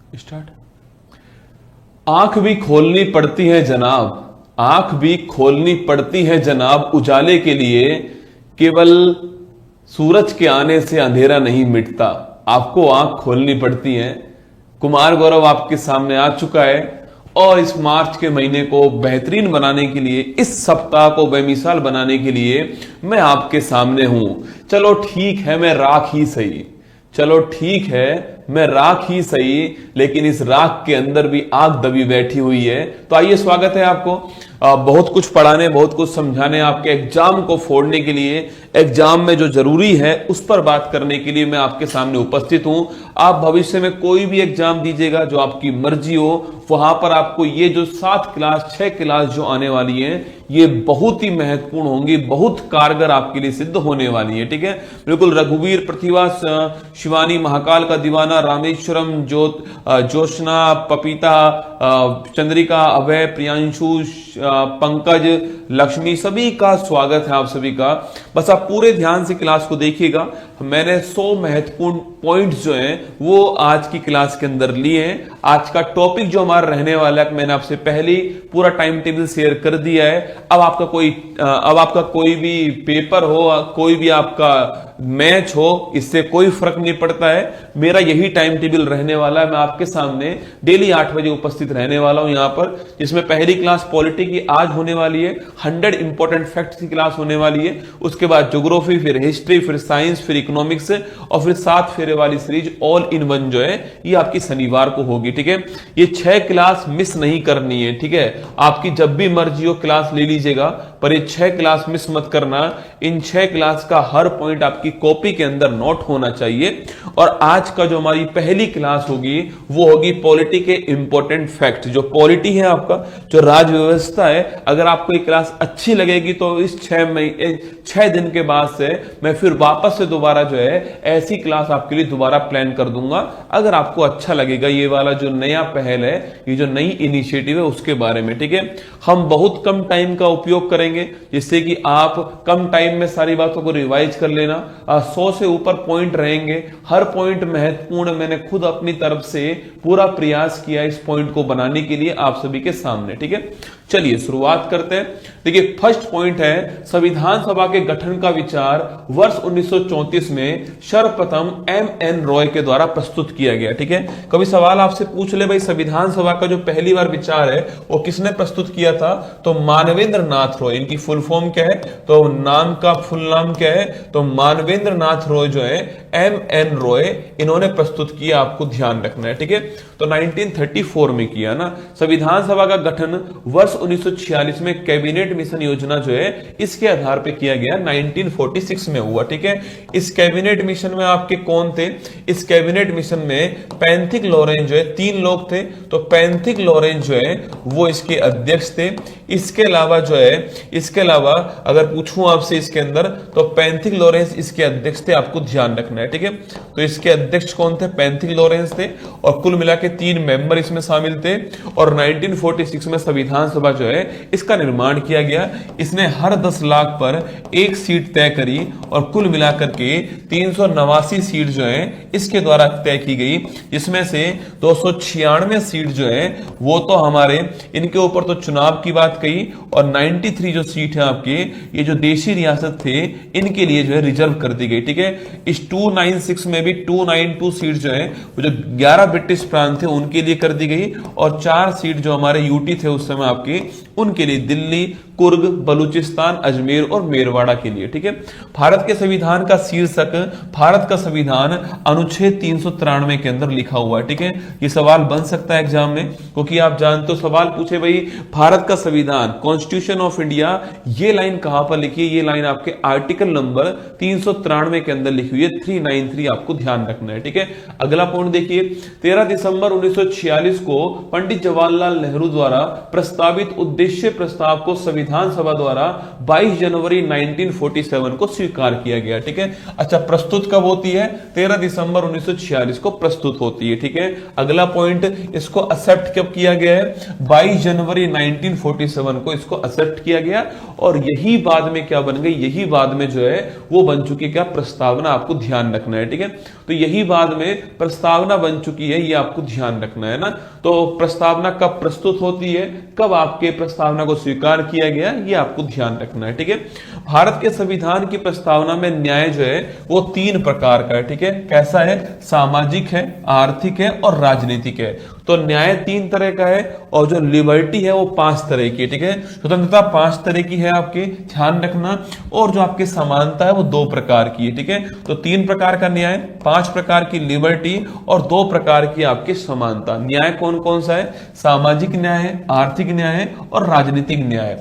Start. आंख भी खोलनी पड़ती है जनाब, आंख भी खोलनी पड़ती है जनाब उजाले के लिए, केवल सूरज के आने से अंधेरा नहीं मिटता। आपको आंख खोलनी पड़ती है। कुमार गौरव आपके सामने आ चुका है और इस मार्च के महीने को बेहतरीन बनाने के लिए, इस सप्ताह को बेमिसाल बनाने के लिए मैं आपके सामने हूं। चलो ठीक है, मैं राख ही सही, चलो ठीक है मैं राख ही सही, लेकिन इस राख के अंदर भी आग दबी बैठी हुई है। तो आइए, स्वागत है आपको। बहुत कुछ पढ़ाने, बहुत कुछ समझाने, आपके एग्जाम को फोड़ने के लिए, एग्जाम में जो जरूरी है उस पर बात करने के लिए मैं आपके सामने उपस्थित हूं। आप भविष्य में कोई भी एग्जाम दीजिएगा, जो आपकी मर्जी हो, वहां पर आपको ये जो 7 क्लास 6 क्लास जो आने वाली है, ये बहुत ही महत्वपूर्ण होंगी, बहुत कारगर आपके लिए सिद्ध होने वाली है। ठीक है, बिल्कुल। रघुवीर, प्रतिभा, शिवानी, महाकाल का दीवाना, रामेश्वरम, जोशना, पपीता, चंद्रिका, अभय, प्रियांशु, पंकज, लक्ष्मी, सभी का स्वागत है आप सभी का। बस आप पूरे ध्यान से क्लास को देखिएगा। मैंने 100 महत्वपूर्ण पॉइंट्स जो हैं वो आज की क्लास के अंदर लिए हैं। आज का टॉपिक जो हमारा रहने वाला है, मैंने आपसे पहले ही पूरा टाइम टेबल शेयर कर दिया है। अब आपका कोई भी पेपर हो, कोई भी आपका मैच हो, इससे कोई फर्क नहीं पड़ता है। मेरा यही टाइम टेबल रहने वाला है। मैं आपके सामने डेली 8 बजे उपस्थित रहने वाला हूं यहां पर, जिसमें पहली क्लास पॉलिटी की आज होने वाली है, 100 इंपॉर्टेंट फैक्ट्स की क्लास होने वाली है। उसके बाद ज्योग्राफी, फिर हिस्ट्री, फिर साइंस, फिर इकोनॉमिक्स, और फिर 7 फेरे वाली सीरीज ऑल इन वन जो है ये आपकी शनिवार को होगी। ठीक है, ये 6 क्लास मिस नहीं करनी है। ठीक है, आपकी जब भी मर्जी हो क्लास ले लीजिएगा, पर ये 6 क्लास मिस मत करना। इन 6 क्लास का हर पॉइंट आपकी कॉपी के अंदर नोट होना चाहिए। और आज का जो हमारी पहली क्लास होगी वो होगी पॉलिटी के इंपॉर्टेंट फैक्ट। जो पॉलिटी है आपका, जो राज्य व्यवस्था है, अगर आपको ये क्लास अच्छी लगेगी तो इस 6 दिन के बाद से मैं फिर वापस से दोबारा जो है ऐसी क्लास आपके लिए दोबारा प्लान कर दूंगा। अगर आपको अच्छा लगेगा ये वाला जो नया पहल है, ये जो नई इनिशिएटिव है उसके बारे में। ठीक है, हम बहुत कम टाइम का उपयोग करेंगे, जिससे कि आप कम टाइम में सारी बातों को रिवाइज कर लेना। 100 से ऊपर पॉइंट रहेंगे, हर पॉइंट महत्वपूर्ण। मैंने खुद अपनी तरफ से पूरा प्रयास किया इस पॉइंट को बनाने के लिए आप सभी के सामने। ठीक है, चलिए शुरुआत करते हैं। देखिए, फर्स्ट पॉइंट है संविधान सभा के गठन का विचार वर्ष 1934 में सर्वप्रथम M.N. रॉय के द्वारा प्रस्तुत किया गया। ठीक है, कभी सवाल आपसे पूछ ले भाई, संविधान सभा का जो पहली बार विचार है वो किसने प्रस्तुत किया था? तो मानवेंद्र नाथ रॉय। इनकी फुल फॉर्म क्या है? तो नाम का फुल नाम क्या है? तो मानवेंद्र नाथ रॉय जो है M.N. रॉय, इन्होंने प्रस्तुत किया। आपको ध्यान रखना है। ठीक है, तो 1934 में किया ना। संविधान सभा का गठन वर्ष 1946 में कैबिनेट मिशन योजना जो है इसके आधार पे किया गया, 1946 में हुआ। ठीक है, इस कैबिनेट मिशन में आपके कौन थे? इस कैबिनेट मिशन में पैंथिक लॉरेंस जो है 3 लोग थे। तो पैंथिक लॉरेंस जो है वो इसके अध्यक्ष थे। इसके अलावा जो है, इसके अलावा अगर पूछूं आपसे इसके अंदर, तो पैंथिक लॉरेंस इसके अध्यक्ष थे। आपको ध्यान रखना है। ठीक है, तो इसके अध्यक्ष कौन थे? पैंथिक लॉरेंस थे। और कुल मिला के 3 मेंबर इसमें शामिल थे। और 1946 में संविधान सभा जो है इसका निर्माण किया गया। इसने हर 10 लाख पर 1 सीट तय करी, और कुल मिलाकर के 389 सीट जो है इसके द्वारा तय की गई, जिसमें से 296 सीट जो है वो तो हमारे इनके ऊपर तो चुनाव की बात कही, और 93 जो सीट है आपके, ये जो देशी रियासत थे इनके लिए जो है रिजर्व कर दी गई। ठीक है, इस 296 में भी 292 सीट जो है वो जो 11 ब्रिटिश प्रांत थे उनके लिए कर दी गई, और 4 सीट जो हमारे यूटी थे उस समय आपके, उनके लिए दिल्ली, कुर्ग, बलूचिस्तान, अजमेर और मेरवाड़ा के लिए। ठीक है, भारत के संविधान का शीर्षक भारत का संविधान अनुच्छेद 393 के अंदर लिखा हुआ है। ठीक है, ये सवाल बन सकता है एग्जाम में, क्योंकि आप जानते हो सवाल पूछे भाई भारत का संविधान, कॉन्स्टिट्यूशन ऑफ इंडिया, ये लाइन कहां पर लिखी है? ये लाइन आपके आर्टिकल नंबर 393 के अंदर लिखी हुई है, 393। आपको ध्यान रखना है। ठीक है, अगला पॉइंट देखिए, 13 दिसंबर 1946 को पंडित जवाहरलाल नेहरू द्वारा प्रस्तावित प्रस्तावित उद्देश्य प्रस्ताव को संविधान सभा द्वारा 22 जनवरी 1947 को स्वीकार किया गया। ठीक है, अच्छा प्रस्तुत कब होती है? 13 दिसंबर 1946 को प्रस्तुत होती है। ठीक है, अगला पॉइंट, इसको एक्सेप्ट कब किया गया है? 22 जनवरी 1947 को इसको एक्सेप्ट किया गया और यही बाद में क्या बन गई? यही बाद में जो है वो बन चुकी है क्या? प्रस्तावना। आपको ध्यान रखना है। ठीक है, तो यही बाद में प्रस्तावना बन चुकी है, ये आपको ध्यान रखना है ना। तो प्रस्तावना कब प्रस्तुत होती है, कब आपके प्रस्तावना को स्वीकार किया गया, ये आपको ध्यान रखना है। ठीक है, भारत के संविधान की प्रस्तावना में न्याय जो है वो 3 प्रकार का है। ठीक है, कैसा है? सामाजिक है, आर्थिक है और राजनीतिक है। तो न्याय 3 तरह का है और जो लिबर्टी है वो 5 तरह की है। ठीक है, स्वतंत्रता 5 तरह की है, आपके ध्यान रखना। और जो आपकी समानता है वो 2 प्रकार की है। ठीक है, तो 3 प्रकार का न्याय, 5 प्रकार की लिबर्टी और 2 प्रकार की आपकी समानता। न्याय कौन कौन सा है? सामाजिक न्याय है, आर्थिक न्याय है और राजनीतिक न्याय है।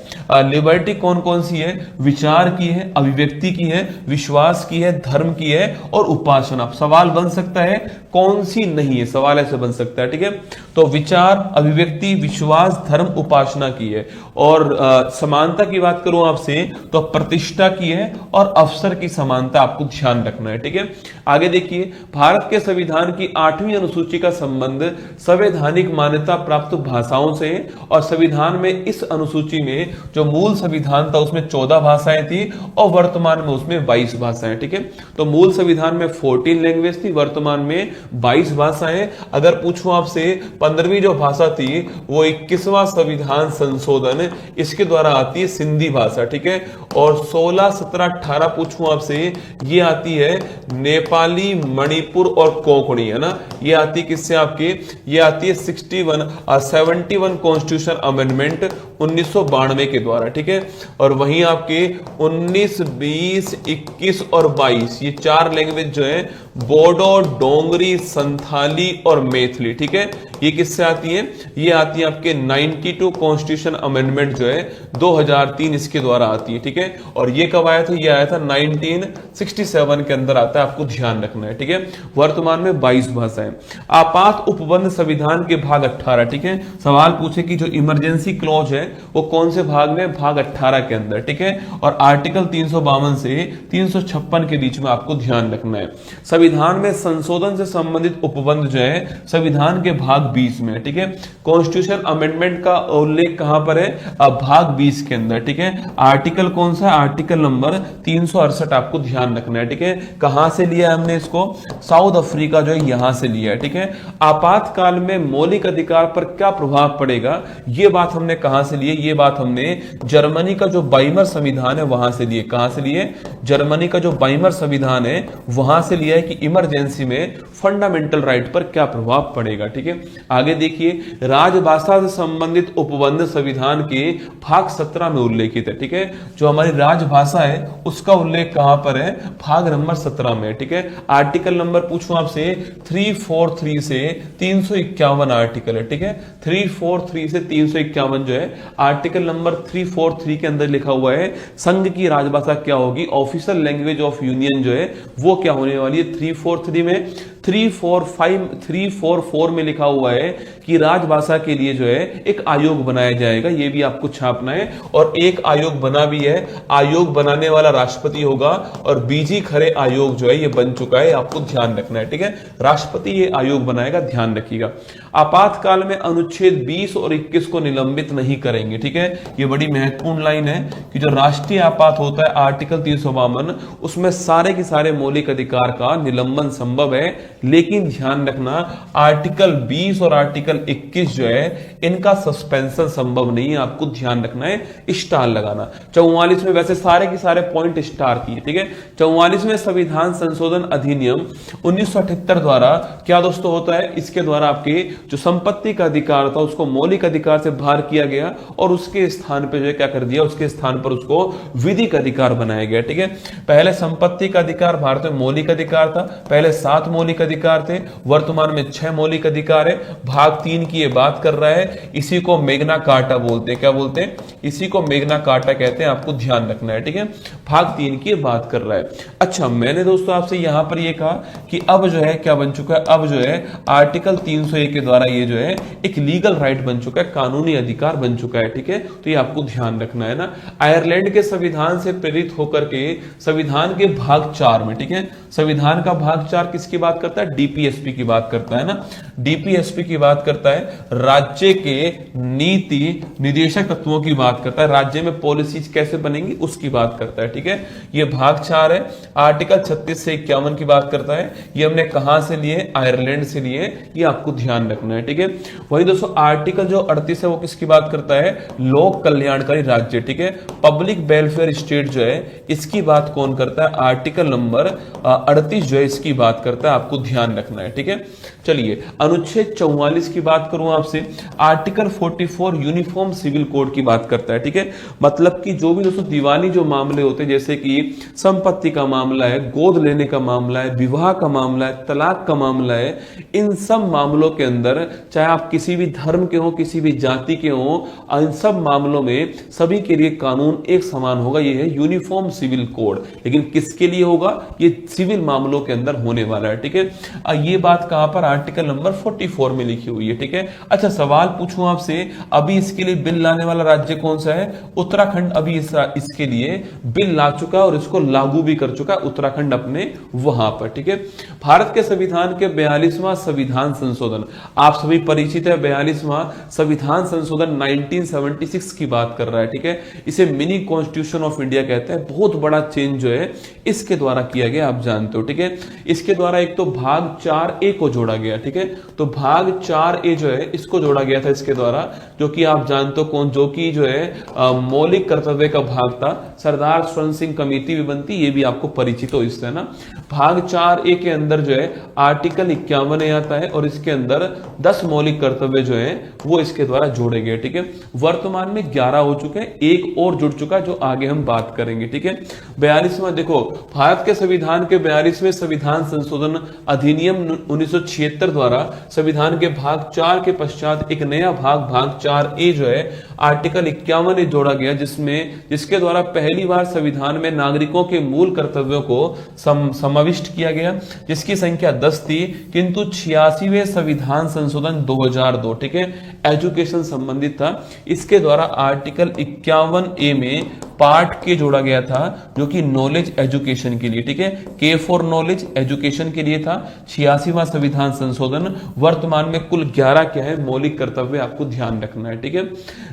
लिबर्टी कौन कौन सी है? विचार की है, अभिव्यक्ति की है, विश्वास की है, धर्म की है और उपासना। सवाल बन सकता है कौन सी नहीं है, सवाल ऐसे बन सकता है। ठीक है, तो विचार, अभिव्यक्ति, विश्वास, धर्म, उपासना की है। और समानता की बात करूं आपसे तो प्रतिष्ठा की है और अवसर की समानता आपको ध्यान रखना है। ठीक है, आगे देखिए, भारत के संविधान की 8वीं अनुसूची का संबंध संवैधानिक मान्यता प्राप्त भाषाओं से है और संविधान में इस अनुसूची में जो मूल संविधान था उसमें 14 भाषाएं थी और वर्तमान में उसमें 22 भाषाएं। ठीक है, तो मूल संविधान में 14 लैंग्वेज थी, वर्तमान में 22 भाषाएं। अगर पूछूं आपसे 15वीं जो भाषा थी वो 21वां संविधान संशोधन, इसके द्वारा आती है सिंधी भाषा। ठीक है, और 16, 17, 18 पूछूं आपसे, ये आती है नेपाली, मणिपुर और कोंकणी, है ना। ये आती किससे? आपके ये आती है 71 कॉन्स्टिट्यूशन अमेंडमेंट 1992 के द्वारा। ठीक है, और वहीं आपके 19, 20, 21 और 22 ये 4 लैंग्वेज जो है बोडो, डोंगरी, संथाली और मैथिली। ठीक है, ये किससे आती है? ये आती है आपके 92 कॉन्स्टिट्यूशन अमेंडमेंट जो है 2003 इसके द्वारा आती है। ठीक है, और ये कब आया था? ये आया था 1967 के अंदर आता है, आपको ध्यान रखना है। ठीक है, वर्तमान में 22 भाषाएं। आपात उपबंध संविधान के भाग 18। ठीक है, सवाल पूछे कि जो इमरजेंसी क्लॉज है वो कौन से भाग में? भाग 18 के अंदर। ठीक है, और आर्टिकल 352 से 356 के बीच में आपको ध्यान रखना है। संविधान में संशोधन से संबंधित उपबंध जो है संविधान के भाग 20 में। ठीक है, कॉन्स्टिट्यूशन अमेंडमेंट का उल्लेख कहां पर है? भाग 20 के अंदर। ठीक है, आर्टिकल कौन सा है? आर्टिकल नंबर 368 आपको ध्यान रखना है। ठीक है, कहां से लिया हमने इसको? साउथ अफ्रीका जो है यहां से लिया है। ठीक है, आपातकाल में मौलिक अधिकार पर क्या प्रभाव पड़ेगा, ये बात हमने कहां से लिए? ये बात हमने जर्मनी का जो वाइमर संविधान है वहां से लिए। कहां से लिए? जर्मनी का जो वाइमर संविधान है वहां से लिया है कि इमरजेंसी में फंडामेंटल राइट पर क्या प्रभाव पड़ेगा। ठीक है, आगे देखिए, राजभाषा से संबंधित उपबंध संविधान के भाग 17 में उल्लेखित है। ठीक है, जो हमारी राजभाषा है उसका उल्लेख कहां पर है? भाग नंबर 17 में। ठीक है, आर्टिकल नंबर पूछूं आपसे 343 से 351 आर्टिकल है। ठीक है, 343 से 351 जो है आर्टिकल नंबर 343 के अंदर लिखा हुआ है संघ की राजभाषा क्या होगी, ऑफिशियल लैंग्वेज ऑफ यूनियन जो है वो क्या होने वाली है। 343 में 344 में लिखा हुआ है कि राजभाषा के लिए जो है एक आयोग बनाया जाएगा, ये भी आपको छापना है। और एक आयोग बना भी है, आयोग बनाने वाला राष्ट्रपति होगा और बीजी खरे आयोग जो है ये बन चुका है, आपको ध्यान रखना है। ठीक है, राष्ट्रपति ये आयोग बनाएगा, ध्यान रखिएगा। आपातकाल में अनुच्छेद 20 और 21 को निलंबित नहीं करेंगे। ठीक है, ये बड़ी महत्वपूर्ण लाइन है कि जो राष्ट्रीय आपात होता है आर्टिकल 352 उसमें सारे के सारे मौलिक अधिकार का निलंबन संभव है, लेकिन ध्यान रखना आर्टिकल 20 और आर्टिकल 21 जो है इनका सस्पेंशन संभव नहीं है, आपको ध्यान रखना है, स्टार लगाना। 44 में वैसे सारे के सारे पॉइंट स्टार किए। ठीक है, 44 में संविधान संशोधन अधिनियम 1978 द्वारा क्या दोस्तों होता है, इसके द्वारा आपके जो संपत्ति का अधिकार था उसको मौलिक अधिकार से बाहर किया गया और उसके स्थान पे जो है क्या कर दिया, उसके स्थान पर उसको विधिक अधिकार बनाया गया। ठीक है, पहले संपत्ति का अधिकार भारत में मौलिक अधिकार था, पहले 7 मौलिक अधिकार थे, वर्तमान में 6 मौलिक अधिकार है। भाग 3 की ये बात कर रहा है, इसी को मैग्ना कार्टा बोलते हैं। क्या बोलते हैं? इसी को मेग्ना कार्टा कहते हैं, आपको ध्यान रखना है, ठीक है। भाग 3 की बात कर रहा है। अच्छा, मैंने दोस्तों आपसे यहां पर ये कहा कि अब जो है क्या बन चुका है, अब जो है आर्टिकल 301 के द्वारा ये जो है एक लीगल राइट बन चुका है, कानूनी अधिकार बन चुका है, ठीक है। तो ये आपको ध्यान रखना है ना। आयरलैंड के संविधान से प्रेरित होकर के संविधान के भाग 4 में, ठीक है, संविधान का भाग 4 किसकी बात करता है, डीपीएसपी की बात करता है ना। डीपीएसपी की बात करता है, राज्य के नीति निर्देशक तत्वों की बात करता है, राज्य में पॉलिसीज कैसे बनेंगी उसकी बात करता है, ठीक है। ये भाग 4 है। आर्टिकल 36 से 51 की बात करता है। ये हमने कहां से लिए, आयरलैंड से लिए, ये आपको ध्यान रखना है, ठीक है। वही दोस्तों आर्टिकल जो 38 है वो किसकी बात करता है, लोक कल्याणकारी राज्य, ठीक है, पब्लिक वेलफेयर स्टेट जो है इसकी बात कौन करता है, आर्टिकल नंबर 38 जो है इसकी बात करता है, आपको ध्यान रखना है, ठीक है। चलिए अनुच्छेद 44 की बात करूं आपसे, आर्टिकल 44 यूनिफॉर्म सिविल कोड की बात करता है, ठीक है। मतलब कि जो भी दोस्तों दीवानी जो मामले होते हैं, जैसे कि संपत्ति का मामला है, गोद लेने का मामला है, विवाह का मामला है, तलाक का मामला है, इन सब मामलों के अंदर चाहे आप किसी भी धर्म के हो, किसी भी जाति के हो, इन सब मामलों में सभी के लिए कानून एक समान होगा। ये है यूनिफॉर्म सिविल कोड। लेकिन किसके लिए होगा, ये सिविल मामलों के अंदर होने वाला है, ठीक है। ये बात कहां पर, आर्टिकल नंबर 44 में लिखी हुई है, ठीक है। अच्छा, सवाल पूछूं आपसे, अभी इसके लिए बिल लाने वाला राज्य कौन सा है, उत्तराखंड अभी इसके लिए बिल ला चुका है और इसको लागू भी कर चुका है उत्तराखंड अपने वहां पर, ठीक है। भारत के संविधान के 42वां संविधान संशोधन, आप सभी परिचित है, 42वां संविधान संशोधन 1976 की बात कर रहा है, ठीक है। इसे मिनी कॉन्स्टिट्यूशन ऑफ इंडिया कहते हैं। बहुत बड़ा चेंज जो है इसके द्वारा किया गया, आप जानते हो, ठीक है। इसके द्वारा एक तो भाग 4A को जोड़ा गया, ठीक है। तो भाग 4A जो है इसको जोड़ा गया था इसके द्वारा, जो कि आप जानते हो कौन, जो कि जो है मौलिक कर्तव्य का भाग था, सरदार स्वर्ण सिंह कमेटी भी बनती, ये भी आपको परिचित हो इससे ना। भाग 4A के अंदर जो है आर्टिकल 51 आता है और इसके अंदर 10 मौलिक कर्तव्य जो है वो इसके द्वारा जोड़े गए, ठीक है। वर्तमान में 11 हो चुके हैं, एक और जुड़ चुका है जो आगे हम बात करेंगे, ठीक है। 42वां देखो, भारत के संविधान के 42वें संविधान संशोधन अधिनियम 1976 द्वारा संविधान के भाग 4 के पश्चात एक नया भाग 4A जो है आर्टिकल 51 जोड़ा गया, जिसके द्वारा पहली बार संविधान में नागरिकों के मूल कर्तव्यों को समाविष्ट किया गया, जिसकी संख्या 10 थी, किंतु 86वें संविधान संशोधन 2002, ठीक है, एजुकेशन संबंधित था। इसके द्वारा आर्टिकल 51A में पार्ट के जोड़ा गया था, जो कि नॉलेज एजुकेशन के लिए, ठीक है, के फॉर नॉलेज एजुकेशन के लिए था। 86वां संविधान संशोधन। वर्तमान में कुल 11 क्या है मौलिक कर्तव्य, आपको ध्यान रखना है, ठीक है।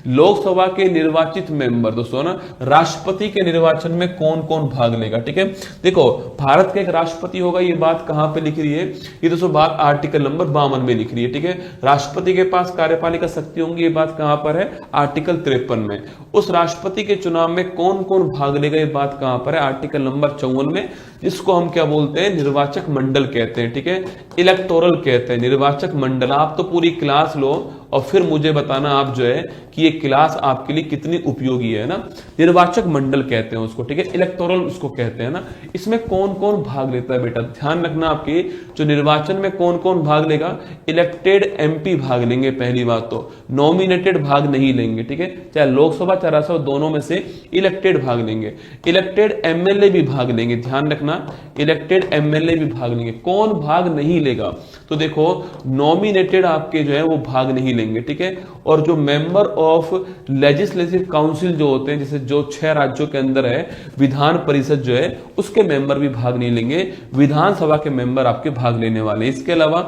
लोकसभा के निर्वाचित मेंबर दोस्तों ना, राष्ट्रपति के निर्वाचन में कौन कौन भाग लेगा, ठीक है। देखो, भारत का एक राष्ट्रपति होगा, ये बात कहां पे लिख रही है, ये दोस्तों बात आर्टिकल नंबर 52 में लिख रही है, ठीक है। राष्ट्रपति के पास कार्यपालिका शक्ति होंगी, ये बात कहां पर है, आर्टिकल 53 में। उस राष्ट्रपति के चुनाव में कौन कौन भाग लेगा, ये बात कहां पर है, आर्टिकल नंबर 54 में, जिसको हम क्या बोलते हैं, निर्वाचक मंडल कहते हैं, ठीक है, इलेक्टोरल कहते हैं, निर्वाचक मंडल। आप तो पूरी क्लास लो और फिर मुझे बताना आप जो है कि ये क्लास आपके लिए कितनी उपयोगी है ना। निर्वाचक मंडल कहते हैं उसको, ठीक है, इलेक्टोरल उसको कहते हैं ना। इसमें कौन कौन भाग लेता है बेटा, ध्यान रखना, आपके जो निर्वाचन में कौन कौन भाग लेगा, इलेक्टेड एमपी भाग लेंगे, पहली बात तो नॉमिनेटेड भाग नहीं लेंगे, ठीक है, चाहे लोकसभा चाहे राज्यसभा दोनों में से इलेक्टेड भाग लेंगे। इलेक्टेड एमएलए भी भाग लेंगे, ध्यान रखना, इलेक्टेड एमएलए भी भाग लेंगे। कौन भाग नहीं लेगा, तो देखो नॉमिनेटेड आपके जो है वो भाग नहीं लेंगे, ठीक है। और जो मेंबर ऑफ लेजिस्लेटिव काउंसिल जो होते हैं, जैसे जो 6 राज्यों के अंदर है विधान परिषद जो है, उसके मेंबर भी भाग नहीं लेंगे, विधानसभा के मेंबर आपके भाग लेने वाले। इसके अलावा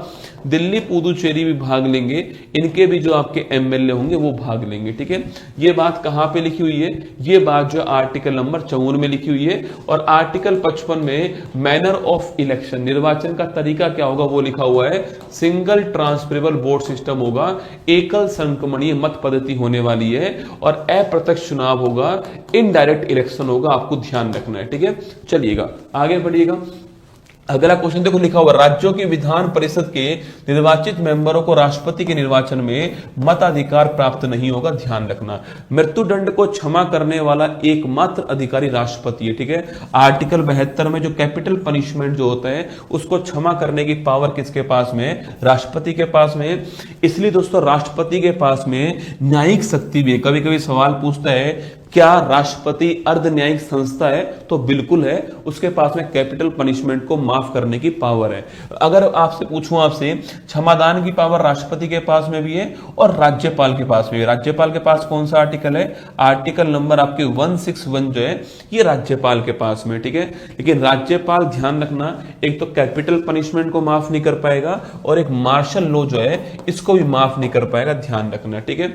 दिल्ली पुदुचेरी भी भाग लेंगे, इनके भी जो आपके एमएलए होंगे वो भाग लेंगे, ठीक है। ये बात कहां पे लिखी हुई है, ये बात जो आर्टिकल नंबर 54 में लिखी हुई है। और आर्टिकल 55 में मैनर ऑफ इलेक्शन, निर्वाचन का तरीका क्या होगा वो लिखा हुआ है, सिंगल ट्रांसफरेबल वोट सिस्टम होगा, एकल संक्रमणीय मत पद्धति होने वाली है और अप्रत्यक्ष चुनाव होगा, इनडायरेक्ट इलेक्शन होगा, आपको ध्यान रखना है, ठीक है। चलिएगा आगे बढ़िएगा। अगला क्वेश्चन देखो लिखा हुआ, राज्यों की विधान परिषद के निर्वाचित मेंबरों को राष्ट्रपति के निर्वाचन में मताधिकार प्राप्त नहीं होगा, ध्यान रखना। मृत्युदंड को क्षमा करने वाला एकमात्र अधिकारी राष्ट्रपति है, ठीक है। आर्टिकल 72 में जो कैपिटल पनिशमेंट जो होता है उसको क्षमा करने की पावर किसके पास में, राष्ट्रपति के पास में। इसलिए दोस्तों राष्ट्रपति के पास में न्यायिक शक्ति भी है। कभी कभी सवाल पूछता है क्या राष्ट्रपति अर्ध न्यायिक संस्था है, तो बिल्कुल है, उसके पास में कैपिटल पनिशमेंट को माफ करने की पावर है। अगर आपसे पूछूं आपसे, क्षमादान की पावर राष्ट्रपति के पास में भी है और राज्यपाल के पास में भी। राज्यपाल के पास कौन सा आर्टिकल है, आर्टिकल नंबर आपके 161 जो है ये राज्यपाल के पास में, ठीक है। लेकिन राज्यपाल ध्यान रखना एक तो कैपिटल पनिशमेंट को माफ नहीं कर पाएगा और एक मार्शल लॉ जो है इसको भी माफ नहीं कर पाएगा, ध्यान रखना, ठीक है।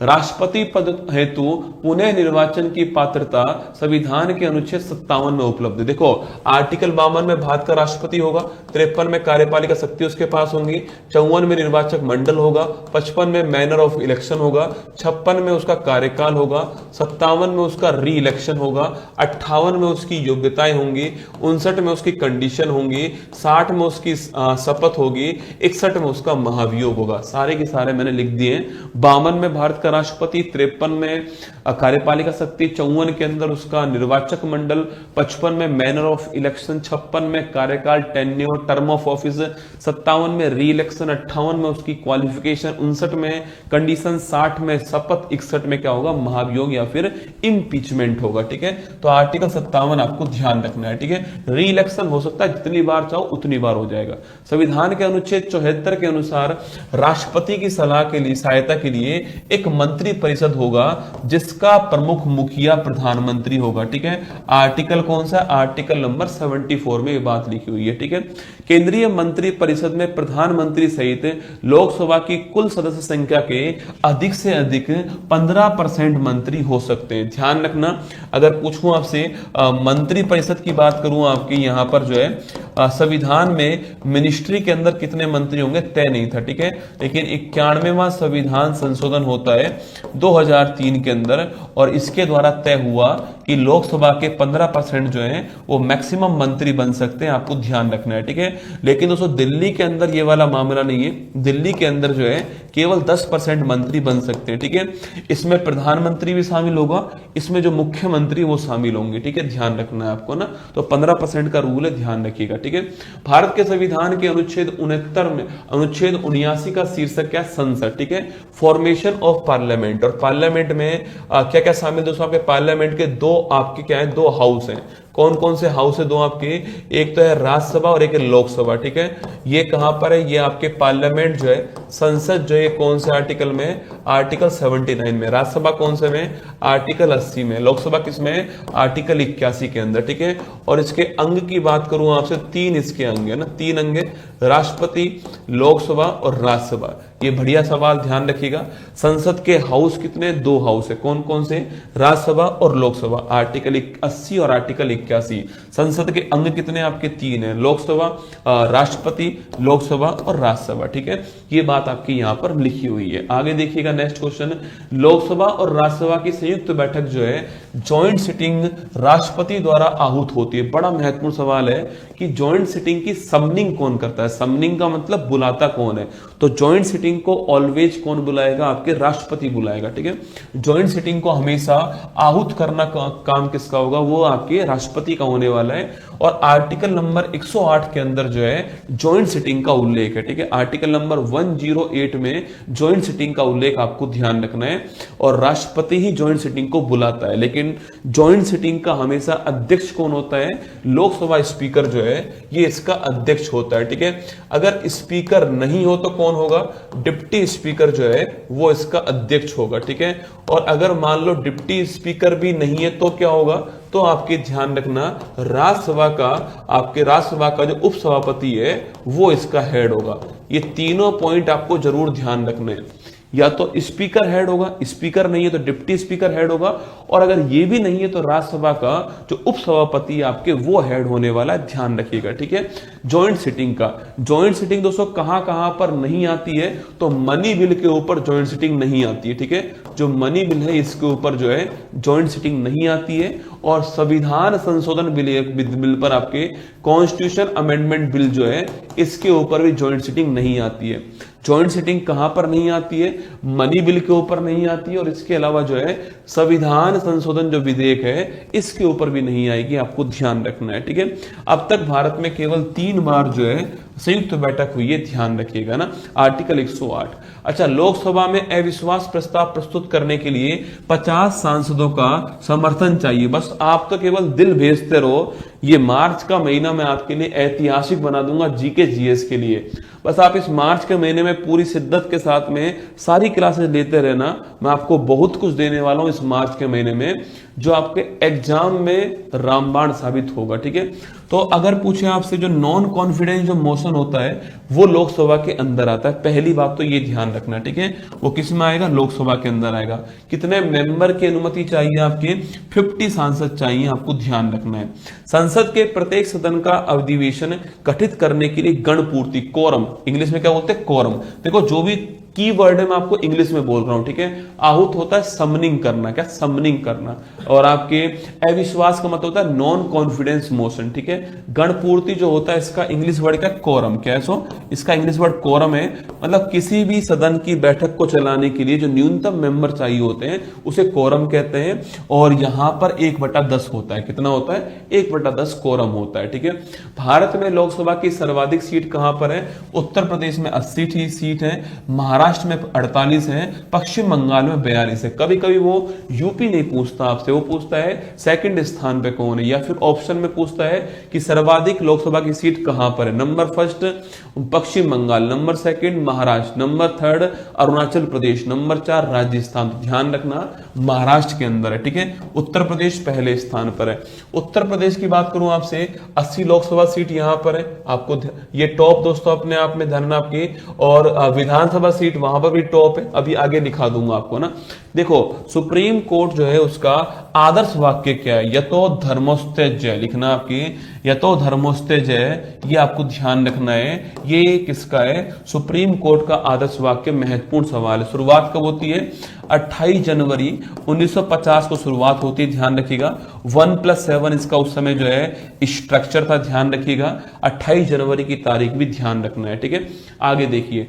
राष्ट्रपति पद हेतु पुनः निर्वाचन की पात्रता संविधान के अनुच्छेद 57 में उपलब्ध है। देखो आर्टिकल 52 में भारत का राष्ट्रपति होगा, 53 में कार्यपालिका शक्ति उसके पास होंगी, 54 में निर्वाचक मंडल होगा, 55 में मैनर ऑफ इलेक्शन होगा, 56 में उसका कार्यकाल होगा, 57 में उसका री इलेक्शन होगा, 58 में उसकी योग्यताएं होंगी, 59 में उसकी कंडीशन होंगी, 60 में उसकी शपथ होगी, 61 में उसका महाभियोग होगा। सारे के सारे मैंने लिख दिए। 52 में भारत का राष्ट्रपति, 53 में कार्यपालिका शक्ति, 54 के अंदर उसका निर्वाचक मंडल, 55 में मैनर ऑफ इलेक्शन, 56 में कार्यकाल टेन्योर टर्म ऑफ ऑफिस, 57 में री इलेक्शन, 58 में उसकी क्वालिफिकेशन, 59 में कंडीशन, 60 में शपथ, 61 में क्या होगा, महाभियोग या फिर इम्पीचमेंट होगा, ठीक है। तो आर्टिकल 57 आपको ध्यान रखना है, ठीक है। री इलेक्शन हो सकता है जितनी बार चाहो उतनी बार हो जाएगा। संविधान के अनुच्छेद 74 के अनुसार राष्ट्रपति की सलाह के लिए, सहायता के लिए एक मंत्री परिषद होगा जिसका प्रमुख मुखिया प्रधानमंत्री होगा, ठीक है। आर्टिकल कौन सा, आर्टिकल नंबर 74 में ये बात लिखी हुई है, ठीक है। केंद्रीय मंत्री परिषद में प्रधानमंत्री सहित लोकसभा की कुल सदस्य संख्या के अधिक से अधिक 15% मंत्री हो सकते हैं, ध्यान रखना। अगर पूछूं आपसे मंत्री परिषद की बात करूं आपकी यहां पर जो है संविधान में मिनिस्ट्री के अंदर कितने मंत्री होंगे तय नहीं था, ठीक है। लेकिन 91वां संविधान संशोधन होता है 2003 के अंदर और इसके द्वारा तय हुआ कि लोकसभा के 15% जो है वो मैक्सिमम मंत्री बन सकते हैं, आपको ध्यान रखना है, ठीक है। लेकिन दोस्तों दिल्ली के अंदर ये वाला मामला नहीं है। दिल्ली के अंदर जो है केवल 10% मंत्री बन सकते हैं, ठीक है। इसमें प्रधानमंत्री भी शामिल होगा, इसमें जो मुख्यमंत्री वो शामिल होंगे, ठीक है, ध्यान रखना है आपको ना। तो 15% का रूल है, ध्यान रखिएगा, ठीक है। भारत के संविधान के अनुच्छेद 69 में, अनुच्छेद 79 का शीर्षक क्या, संसद, ठीक है। फॉर्मेशन ऑफ पार्लियामेंट, और पार्लियामेंट में क्या क्या शामिल दोस्तों, आपके पार्लियामेंट के दो आपके क्या है, दो हाउस हैं। कौन कौन से हाउस है दो आपके, एक तो है राज्यसभा और एक है लोकसभा, ठीक है। ये कहां पर है, ये आपके पार्लियामेंट जो है, संसद जो है कौन से आर्टिकल में, आर्टिकल 79 में। राज्यसभा कौन से में, आर्टिकल 80 में। लोकसभा किस में, आर्टिकल 81 के अंदर, ठीक है। और इसके अंग की बात करूं आपसे, 3 इसके अंग है ना, 3 अंग है, राष्ट्रपति, लोकसभा और राज्यसभा। ये बढ़िया सवाल, ध्यान रखिएगा। संसद के हाउस कितने, 2 हाउस है, कौन कौन से, राज्यसभा और लोकसभा, आर्टिकल 80 और आर्टिकल 81। संसद के अंग कितने आपके, 3 है, लोकसभा, राष्ट्रपति, लोकसभा और राज्यसभा, ठीक है। ये बात आपकी यहां पर लिखी हुई है। आगे देखिएगा नेक्स्ट क्वेश्चन, लोकसभा और राज्यसभा की संयुक्त बैठक जो है, ज्वाइंट सिटिंग राष्ट्रपति द्वारा आहूत होती है। बड़ा महत्वपूर्ण सवाल है कि ज्वाइंट सिटिंग की समनिंग कौन करता है। समनिंग का मतलब बुलाता कौन है, तो ज्वाइंट सिटिंग को ऑलवेज कौन बुलाएगा, आपके राष्ट्रपति बुलाएगा, ठीक है। ज्वाइंट सिटिंग को हमेशा आहूत करना काम किसका होगा, वो आपके राष्ट्रपति का होने वाला है। और आर्टिकल नंबर 108 के अंदर जो है ज्वाइंट सिटिंग का उल्लेख है, ठीक है। आर्टिकल नंबर 108 में ज्वाइंट सिटिंग का उल्लेख आपको ध्यान रखना है और राष्ट्रपति ही ज्वाइंट सिटिंग को बुलाता है। लेकिन ज्वाइंट सिटिंग का हमेशा अध्यक्ष कौन होता है, लोकसभा स्पीकर जो है ये इसका अध्यक्ष होता है, ठीक है। अगर स्पीकर नहीं हो तो कौन होगा, डिप्टी स्पीकर जो है वो इसका अध्यक्ष होगा, ठीक है। और अगर मान लो डिप्टी स्पीकर भी नहीं है तो क्या होगा, तो आपके ध्यान रखना राज्यसभा का, आपके राज्यसभा का जो उपसभापति है वो इसका हेड होगा। ये तीनों पॉइंट आपको जरूर ध्यान रखने हैं। या तो स्पीकर हेड होगा, स्पीकर नहीं है तो डिप्टी स्पीकर हेड होगा, और अगर ये भी नहीं है तो राज्यसभा का जो उपसभापति आपके वो हेड होने वाला है, ध्यान रखिएगा, ठीक है। जॉइंट सिटिंग का, जॉइंट सिटिंग दोस्तों कहां पर नहीं आती है, तो मनी बिल के ऊपर जॉइंट सिटिंग नहीं आती है, ठीक है। जो मनी बिल है इसके ऊपर जो है जॉइंट सिटिंग नहीं आती है, और संविधान संशोधन बिल पर आपके कॉन्स्टिट्यूशन अमेंडमेंट बिल जो है इसके ऊपर भी जॉइंट सिटिंग नहीं आती है। जॉइंट सिटिंग कहां पर नहीं आती है, मनी बिल के ऊपर नहीं आती है, और इसके अलावा जो है संविधान संशोधन जो विधेयक है इसके ऊपर भी नहीं आएगी, आपको ध्यान रखना है, ठीक है। अब तक भारत में केवल 3 बार जो है संयुक्त बैठक हुई है, ध्यान रखिएगा ना, आर्टिकल 108। अच्छा, लोकसभा में अविश्वास प्रस्ताव प्रस्तुत करने के लिए 50 सांसदों का समर्थन चाहिए। बस आप तो केवल दिल भेजते रहो, ये मार्च का महीना मैं आपके लिए ऐतिहासिक बना दूंगा जीके जीएस के लिए। बस आप इस मार्च के महीने में पूरी शिद्दत के साथ में सारी क्लासेस लेते रहना, मैं आपको बहुत कुछ देने वाला हूं इस मार्च के महीने में, जो आपके एग्जाम में रामबाण साबित होगा, ठीक है। तो अगर पूछे आपसे, जो नॉन कॉन्फिडेंस जो मोशन होता है वो लोकसभा के अंदर आता है, पहली बात तो ये ध्यान रखना, ठीक है। वो किस में आएगा, लोकसभा के अंदर आएगा। कितने मेंबर की अनुमति चाहिए आपके, 50 सांसद चाहिए, आपको ध्यान रखना है। संसद के प्रत्येक सदन का अधिवेशन गठित करने के लिए गणपूर्ति, कोरम, इंग्लिश में क्या बोलते हैं, कोरम। देखो जो भी की वर्ड है मैं आपको इंग्लिश में बोल रहा हूं, ठीक है। आहूत होता है समनिंग करना, क्या समनिंग करना, और आपके अविश्वास का मतलब होता है नॉन कॉन्फिडेंस मोशन, ठीक है। गणपूर्ति जो होता है इसका इंग्लिश वर्ड क्या, कोरम, क्या है सो इसका इंग्लिश वर्ड कोरम है। मतलब किसी भी सदन की बैठक को चलाने के लिए जो न्यूनतम मेंबर चाहिए होते हैं उसे कोरम कहते हैं, और यहां पर 1/10 होता है। कितना होता है, 1/10 कोरम होता है, ठीक है। भारत में लोकसभा की सर्वाधिक सीट कहां पर है, उत्तर प्रदेश में 80 सीट है, महाराष्ट्र में 48 है, पश्चिम बंगाल में 42 है। कभी कभी वो यूपी नहीं पूछता आपसे, वो पूछता है सेकंड स्थान पे कौन है, या फिर ऑप्शन में पूछता है कि सर्वाधिक लोकसभा की सीट कहां पर है। Number first Paschim Bangal, number second Maharashtra, number third Arunachal Pradesh, number 4 Rajasthan. ध्यान रखना महाराष्ट्र के अंदर है, ठीक है। उत्तर प्रदेश पहले स्थान पर है। उत्तर प्रदेश की बात करूं आपसे, 80 लोकसभा सीट यहां पर है, आपको ये टॉप दोस्तों अपने आप में ध्यान आपकी, और विधानसभा सीट वहां पर भी टॉप है, अभी आगे दिखा दूंगा आपको ना। देखो सुप्रीम कोर्ट जो है उसका आदर्श वाक्य क्या है, यतो धर्मोस्त्यज्य, लिखना आपकी यतो धर्मोस्त्यज्य, ये आपको ध्यान रखना है। ये किसका है, सुप्रीम कोर्ट का आदर्श वाक्य, महत्वपूर्ण सवाल है। शुरुआत कब होती है, 28 जनवरी 1950 को शुरुआत होती है, ध्यान रखिएगा। 1+7 इसका उस समय जो है स्ट्रक्चर था, ध्यान रखिएगा। 28 जनवरी की तारीख भी ध्यान रखना है, ठीक है। आगे देखिए,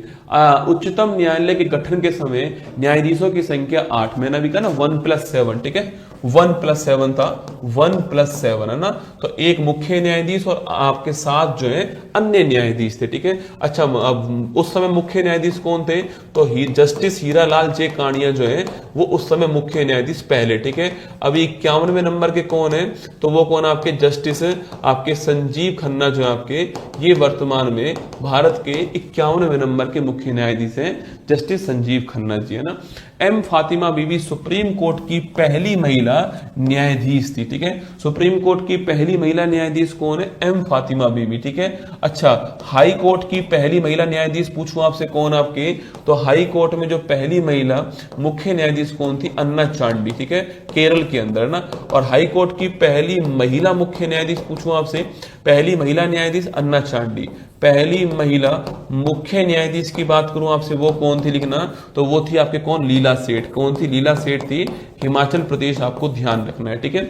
उच्चतम न्यायालय के गठन के समय न्यायाधीशों की संख्या 8, मैंने अभी कहा ना 1+7, ठीक है। 1+7 था, 1+7 है ना, तो एक मुख्य न्यायाधीश और आपके साथ जो है अन्य न्यायाधीश थे, ठीक है। अच्छा, अब उस समय मुख्य न्यायाधीश कौन थे, तो जस्टिस हीरालाल जे कानिया जो है वो उस समय मुख्य न्यायाधीश पहले, ठीक है। अभी 51वें नंबर के कौन है, तो वो कौन, आपके जस्टिस आपके संजीव खन्ना जो है आपके, ये वर्तमान में भारत के 51वें नंबर के मुख्य न्यायाधीश हैं, जस्टिस संजीव खन्ना जी, है ना। एम फातिमा बीबी सुप्रीम कोर्ट की पहली महिला न्यायाधीश थी, ठीक है। सुप्रीम कोर्ट की पहली महिला न्यायाधीश कौन है, एम फातिमा बीबी, ठीक है। अच्छा, हाई कोर्ट की पहली महिला न्यायाधीश पूछूं आपसे कौन आपके, तो हाई कोर्ट में जो पहली महिला मुख्य न्यायाधीश कौन थी, अन्ना चांडी, ठीक है, केरल के अंदर ना। और हाई कोर्ट की पहली महिला मुख्य न्यायाधीश पूछूं आपसे, पहली महिला न्यायाधीश अन्ना चांडी। पहली महिला मुख्य न्यायाधीश की बात करूं आपसे, वो कौन थी, लिखना, तो वो थी आपके कौन, लीला सेठ। कौन थी, लीला सेठ थी, हिमाचल प्रदेश, आपको ध्यान रखना है, ठीक है।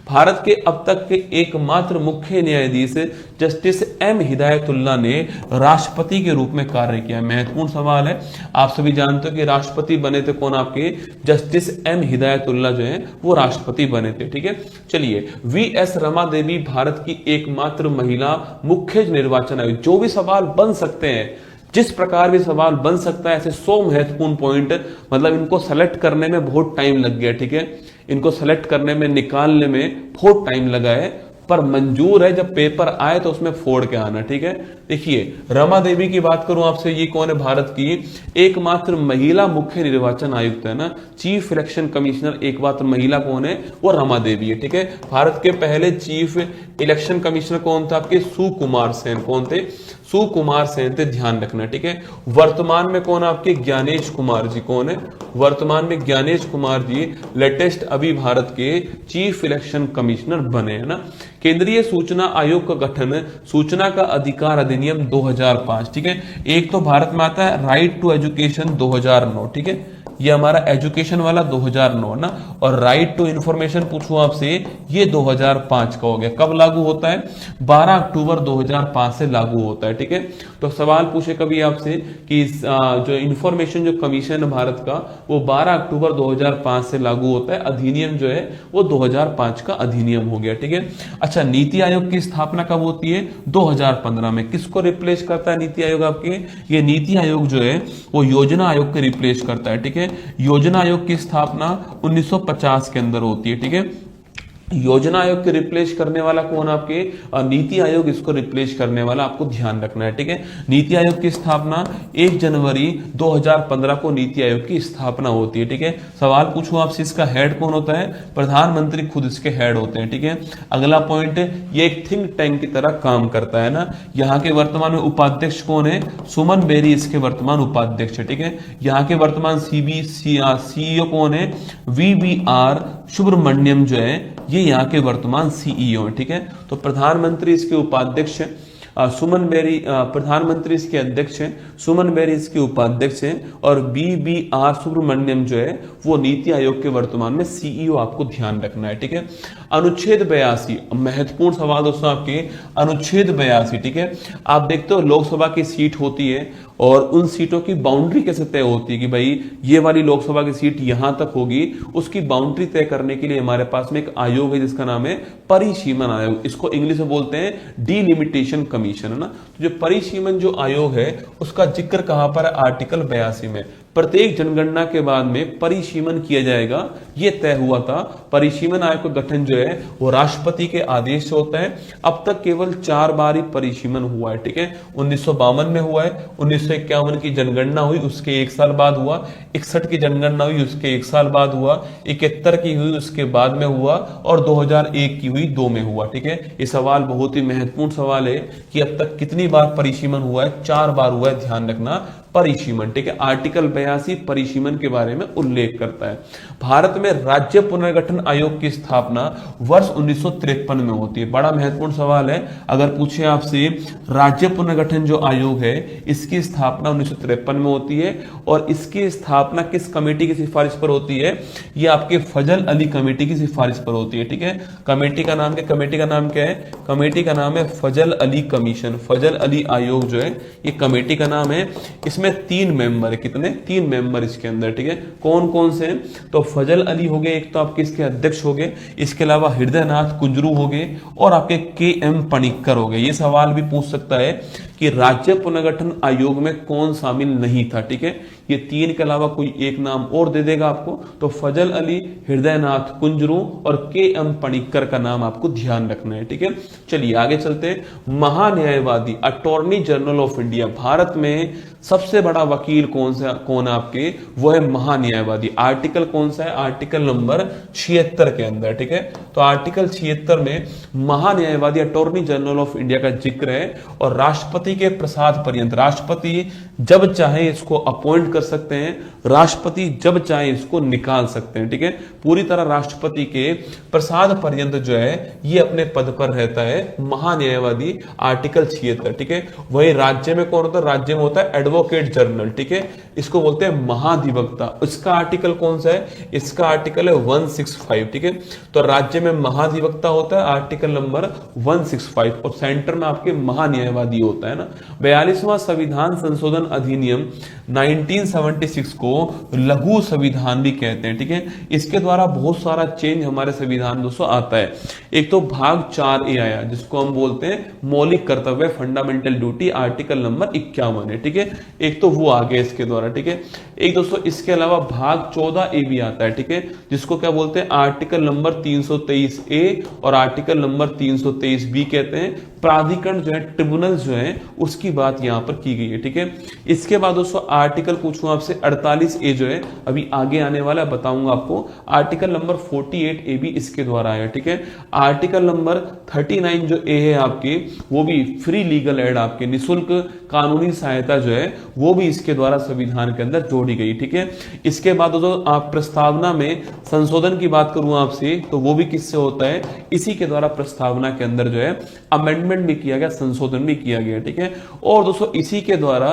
भारत के अब तक के एकमात्र मुख्य न्यायाधीश जस्टिस एम हिदायतुल्लाह ने राष्ट्रपति के रूप में कार्य किया। महत्वपूर्ण सवाल है, आप सभी जानते हो कि राष्ट्रपति बने थे कौन, आपके जस्टिस एम हिदायतुल्लाह जो है वो राष्ट्रपति बने थे, ठीक है। चलिए, वी.एस. रमा देवी भारत की एकमात्र महिला मुख्य निर्वाचन आयुक्त। जो भी सवाल बन सकते हैं, जिस प्रकार भी सवाल बन सकता है, ऐसे 100 महत्वपूर्ण पॉइंट, मतलब इनको सेलेक्ट करने में बहुत टाइम लग गया, ठीक है। इनको सेलेक्ट करने में, निकालने में बहुत टाइम लगा है, पर मंजूर है, जब पेपर आए तो उसमें फोड़ के आना, ठीक है। देखिए, रमा देवी की बात करूं आपसे, ये कौन है, भारत की एकमात्र महिला मुख्य निर्वाचन आयुक्त है ना, चीफ इलेक्शन कमिश्नर एकमात्र महिला कौन है, वो रमा देवी है, ठीक है। भारत के पहले चीफ इलेक्शन कमिश्नर कौन थे, आपके सुकुमार सेन। कौन थे, सुकुमार सेन थे, ध्यान रखना, ठीक है। वर्तमान में कौन आपके, ज्ञानेश कुमार जी कौन है, वर्तमान में ज्ञानेश कुमार जी लेटेस्ट अभी भारत के चीफ इलेक्शन कमिश्नर बने हैं ना। केंद्रीय सूचना आयोग का गठन सूचना का अधिकार अधिनियम 2005, ठीक है। एक तो भारत में आता है राइट टू एजुकेशन 2009, ठीक है, ये हमारा एजुकेशन वाला 2009 ना, और राइट टू इंफॉर्मेशन पूछूं आपसे, ये 2005 का हो गया। कब लागू होता है, 12 अक्टूबर 2005 से लागू होता है, ठीक है। तो सवाल पूछे कभी आपसे कि जो इंफॉर्मेशन जो कमीशन है भारत का, वो 12 अक्टूबर 2005 से लागू होता है, अधिनियम जो है वो 2005 का अधिनियम हो गया, ठीक है। अच्छा, नीति आयोग की स्थापना कब होती है, 2015 में। किसको रिप्लेस करता है नीति आयोग आपके, ये नीति आयोग जो है वो योजना आयोग के रिप्लेस करता है, ठीक है। योजना आयोग की स्थापना 1950 के अंदर होती है, ठीक है। योजना आयोग के रिप्लेस करने वाला कौन आपके, नीति आयोग इसको रिप्लेस करने वाला, आपको ध्यान रखना है, ठीक है। नीति आयोग की स्थापना 1 जनवरी 2015 को नीति आयोग की स्थापना होती है, ठीक है। सवाल पूछूं आपसे, इसका हेड कौन होता है, प्रधानमंत्री खुद इसके हेड होते हैं, ठीक है। अगला पॉइंट, ये एक थिंक टैंक की तरह काम करता है ना। यहाँ के वर्तमान में उपाध्यक्ष कौन है, सुमन बेरी इसके वर्तमान उपाध्यक्ष है, ठीक है। यहाँ के वर्तमान सीईओ कौन है, VVR सुब्रमण्यम जो है ये यहाँ के वर्तमान सीईओ है, ठीक है। तो प्रधानमंत्री इसके उपाध्यक्ष हैं, सुमन बेरी प्रधानमंत्री इसके अध्यक्ष हैं, सुमन बेरी इसके उपाध्यक्ष हैं, और VVR सुब्रमण्यम जो है वो नीति आयोग के वर्तमान में सीईओ, आपको ध्यान रखना है, ठीक है। अनुच्छेद 82, महत्वपूर्ण सवाल दोस्तों आपके, अनुच्छेद 82, ठीक है। आप देखते हो लोकसभा की सीट होती है और उन सीटों की बाउंड्री कैसे तय होती है कि भाई ये वाली लोकसभा की सीट यहां तक होगी, उसकी बाउंड्री तय करने के लिए हमारे पास में एक आयोग है जिसका नाम है परिसीमन आयोग, इसको इंग्लिश में बोलते हैं डिलिमिटेशन कमीशन, है ना। तो जो परिसीमन जो आयोग है उसका जिक्र कहां पर है, आर्टिकल 82 में। प्रत्येक जनगणना के बाद में परिसीमन किया जाएगा, यह तय हुआ था। परिसीमन आयोग का गठन जो है वो राष्ट्रपति के आदेश से होता है। अब तक केवल 4 बार ही परिसीमन हुआ है, ठीक है। 1952 में हुआ है, 1951 की जनगणना हुई उसके 1 साल बाद हुआ, 61 की जनगणना हुई उसके 1 साल बाद हुआ, 71 की हुई उसके बाद में हुआ, और 2001 की हुई 2 में हुआ, ठीक है। ये सवाल बहुत ही महत्वपूर्ण सवाल है कि अब तक कितनी बार परिसीमन हुआ है, 4 बार हुआ है, ध्यान रखना परिसीमन, ठीक है। आर्टिकल 82 परिसीमन के बारे में उल्लेख करता है। भारत में राज्य पुनर्गठन आयोग की स्थापना वर्ष 1953 में होती है। बड़ा महत्वपूर्ण सवाल है, अगर पूछे आपसे राज्य पुनर्गठन जो आयोग है इसकी स्थापना 1953 में होती है, और इसकी स्थापना किस कमेटी की सिफारिश पर होती है, ये आपके फजल अली कमेटी की सिफारिश पर होती है, ठीक है। कमेटी का नाम क्या, कमेटी का नाम क्या है, कमेटी का नाम है फजल अली कमीशन, फजल अली आयोग जो है ये कमेटी का नाम है। इसमें 3 मेंबर है, कितने, 3 मेंबर इसके अंदर, ठीक है। कौन कौन से हैं, तो फजल अली हो गए एक, तो आपके इसके अध्यक्ष हो गए, इसके अलावा हृदयनाथ कुंजरू हो गए, और आपके KM पणिक्कर हो गए। ये सवाल भी पूछ सकता है कि राज्य पुनर्गठन आयोग में कौन शामिल नहीं था, ठीक है। ये 3 के अलावा कोई एक नाम और दे देगा आपको, तो फजल अली, हृदयनाथ कुंजरू और KM पणिक्कर का नाम आपको ध्यान रखना है, ठीक है। चलिए आगे चलते हैं। महान्यायवादी, attorney general of India, Bharat में सबसे बड़ा वकील कौन है आपके, वो है महान्यायवादी। आर्टिकल कौन सा है, आर्टिकल नंबर 76 के अंदर, ठीक है। तो आर्टिकल 76 में महान्यायवादी अटॉर्नी जनरल ऑफ इंडिया का जिक्र है, और राष्ट्रपति के प्रसाद पर्यंत, राष्ट्रपति जब चाहे इसको अपॉइंट कर सकते हैं, राष्ट्रपति जब चाहे इसको निकाल सकते हैं, ठीक है। पूरी तरह राष्ट्रपति के प्रसाद पर्यंत जो है ये अपने पद पर रहता है महान्यायवादी, आर्टिकल 76, ठीक है। वही राज्य में कौन होता है, राज्य में होता है एडवोकेट जनरल, ठीक है। इसको बोलते हैं महाधिवक्ता। इसका आर्टिकल कौन सा है, इसका आर्टिकल है 165, ठीक है। तो राज्य में महाधिवक्ता होता है, आर्टिकल नंबर 165, और सेंटर में आपके महान्यायवादी होता है ना। 42वां संविधान संशोधन अधिनियम 1976 को लघु संविधान भी कहते हैं, ठीक है। इसके द्वारा बहुत सारा चेंज हमारे संविधान दोस्तों आता है। एक तो भाग 4A आया जिसको हम बोलते हैं मौलिक कर्तव्य, फंडामेंटल ड्यूटी, आर्टिकल नंबर 51 है, ठीक है। एक तो वो आ गया इसके द्वारा, ठीक है। एक दोस्तों इसके अलावा भाग 14A भी आता है, ठीक है, जिसको क्या बोलते हैं, आर्टिकल नंबर 323A और आर्टिकल नंबर 323B कहते हैं। प्राधिकरण जो है, ट्रिब्यूनल जो है, उसकी बात यहां पर की गई है, ठीक है। इसके बाद दोस्तों आर्टिकल पूछो पूछूं आपसे 48A जो है अभी आगे आने वाला है, बताऊंगा आपको। आर्टिकल नंबर 48A भी इसके द्वारा आया, ठीक है। आर्टिकल नंबर 39 जो ए है आपके, वो भी फ्री लीगल एड, आपके निःशुल्क कानूनी सहायता जो है वो भी इसके द्वारा संविधान के अंदर जोड़ी गई, ठीक है। इसके बाद जो आप प्रस्तावना में संशोधन की बात करूं आपसे, तो वो भी किससे होता है, इसी के द्वारा प्रस्तावना के अंदर जो है अमेंडमेंट भी किया गया, संशोधन भी किया गया, ठीक है। और दोस्तों इसी के द्वारा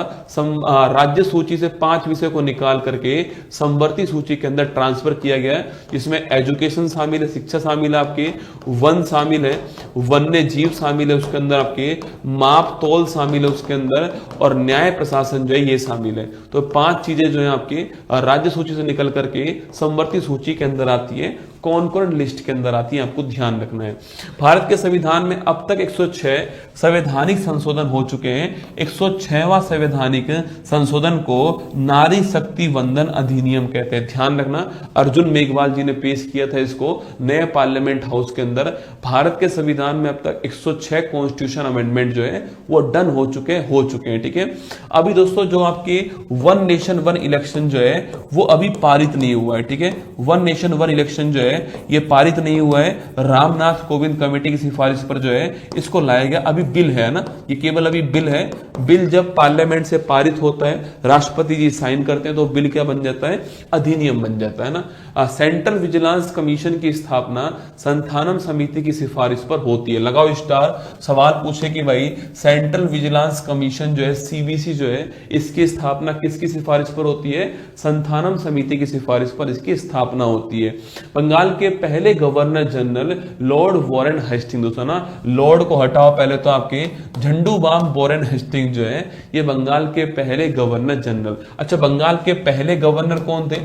राज्य सूची से 5 विषय को निकाल करके समवर्ती सूची के अंदर ट्रांसफर किया गया है, जिसमें एजुकेशन शामिल है, शिक्षा शामिल है, आपके वन शामिल है, वन्य जीव शामिल है उसके अंदर, आपके माप तोल शामिल है उसके अंदर, और न्याय प्रशासन जो है ये शामिल है। तो 5 चीजें जो है आपके राज्य सूची से निकल करके समवर्ती सूची के अंदर आती है, कौन कौन लिस्ट के अंदर आती है, आपको ध्यान रखना है। भारत के संविधान में अब तक 106 संवैधानिक संशोधन हो चुके हैं। 106वां संवैधानिक संशोधन को नारी शक्ति वंदन अधिनियम कहते हैं, ध्यान रखना। अर्जुन मेघवाल जी ने पेश किया था इसको नए पार्लियामेंट हाउस के अंदर। भारत के संविधान में अब तक 106 कॉन्स्टिट्यूशन अमेंडमेंट जो है वो डन हो चुके हैं, ठीक है। अभी दोस्तों जो आपके वन नेशन वन इलेक्शन जो है वो अभी पारित नहीं हुआ है, ठीक है। वन नेशन वन इलेक्शन जो है ये पारित नहीं हुआ है। रामनाथ कोविंद कमेटी की सिफारिश पर जो है इसको लाया गया। अभी बिल है ना, ये केवल अभी बिल है। बिल जब पार्लियामेंट से पारित होता है, राष्ट्रपति जी साइन करते हैं, तो बिल क्या बन जाता है, अधिनियम बन जाता है ना। सेंट्रल विजिलेंस कमीशन की स्थापना संथानम समिति की सिफारिश पर होती है। लगाओ स्टार। सवाल पूछे कि भाई सेंट्रल विजिलेंस कमीशन जो है, सीवीसी जो है, इसकी स्थापना किसकी सिफारिश पर होती है, संथानम समिति की सिफारिश पर इसकी स्थापना होती है। बंगाल के पहले governor general Lord Warren Hasting, दोस्तों ना लॉर्ड को हटाओ पहले, तो आपके झंडूबाम वॉरेन हेस्टिंग जो है ये बंगाल के पहले गवर्नर जनरल। अच्छा, बंगाल के पहले गवर्नर कौन थे,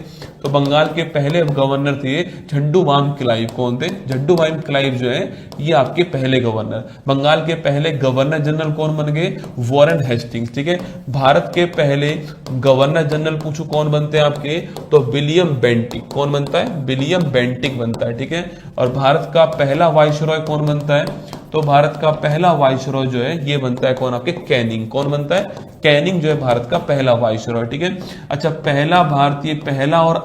तो बंगाल के पहले गवर्नर थे झंडूबाम क्लाइव। कौन थे, झंडूबाम क्लाइव जो है ये आपके पहले गवर्नर। बंगाल के पहले गवर्नर जनरल कौन बन गए, वॉरेन हेस्टिंग्स, ठीक है। भारत के पहले गवर्नर जनरल पूछू कौन बनते हैं आपके, तो विलियम बेंटिक। कौन बनता है, विलियम बेंटिक बनता है, ठीक है। और भारत का पहला वाइसरॉय कौन बनता है, तो भारत का पहला वाइसरॉय जो है ये बनता है कौन, आपके कैनिंग। कौन बनता है, कैनिंग जो है भारत का पहला वाइसरॉय, ठीक है। अच्छा, पहला भारतीय, पहला और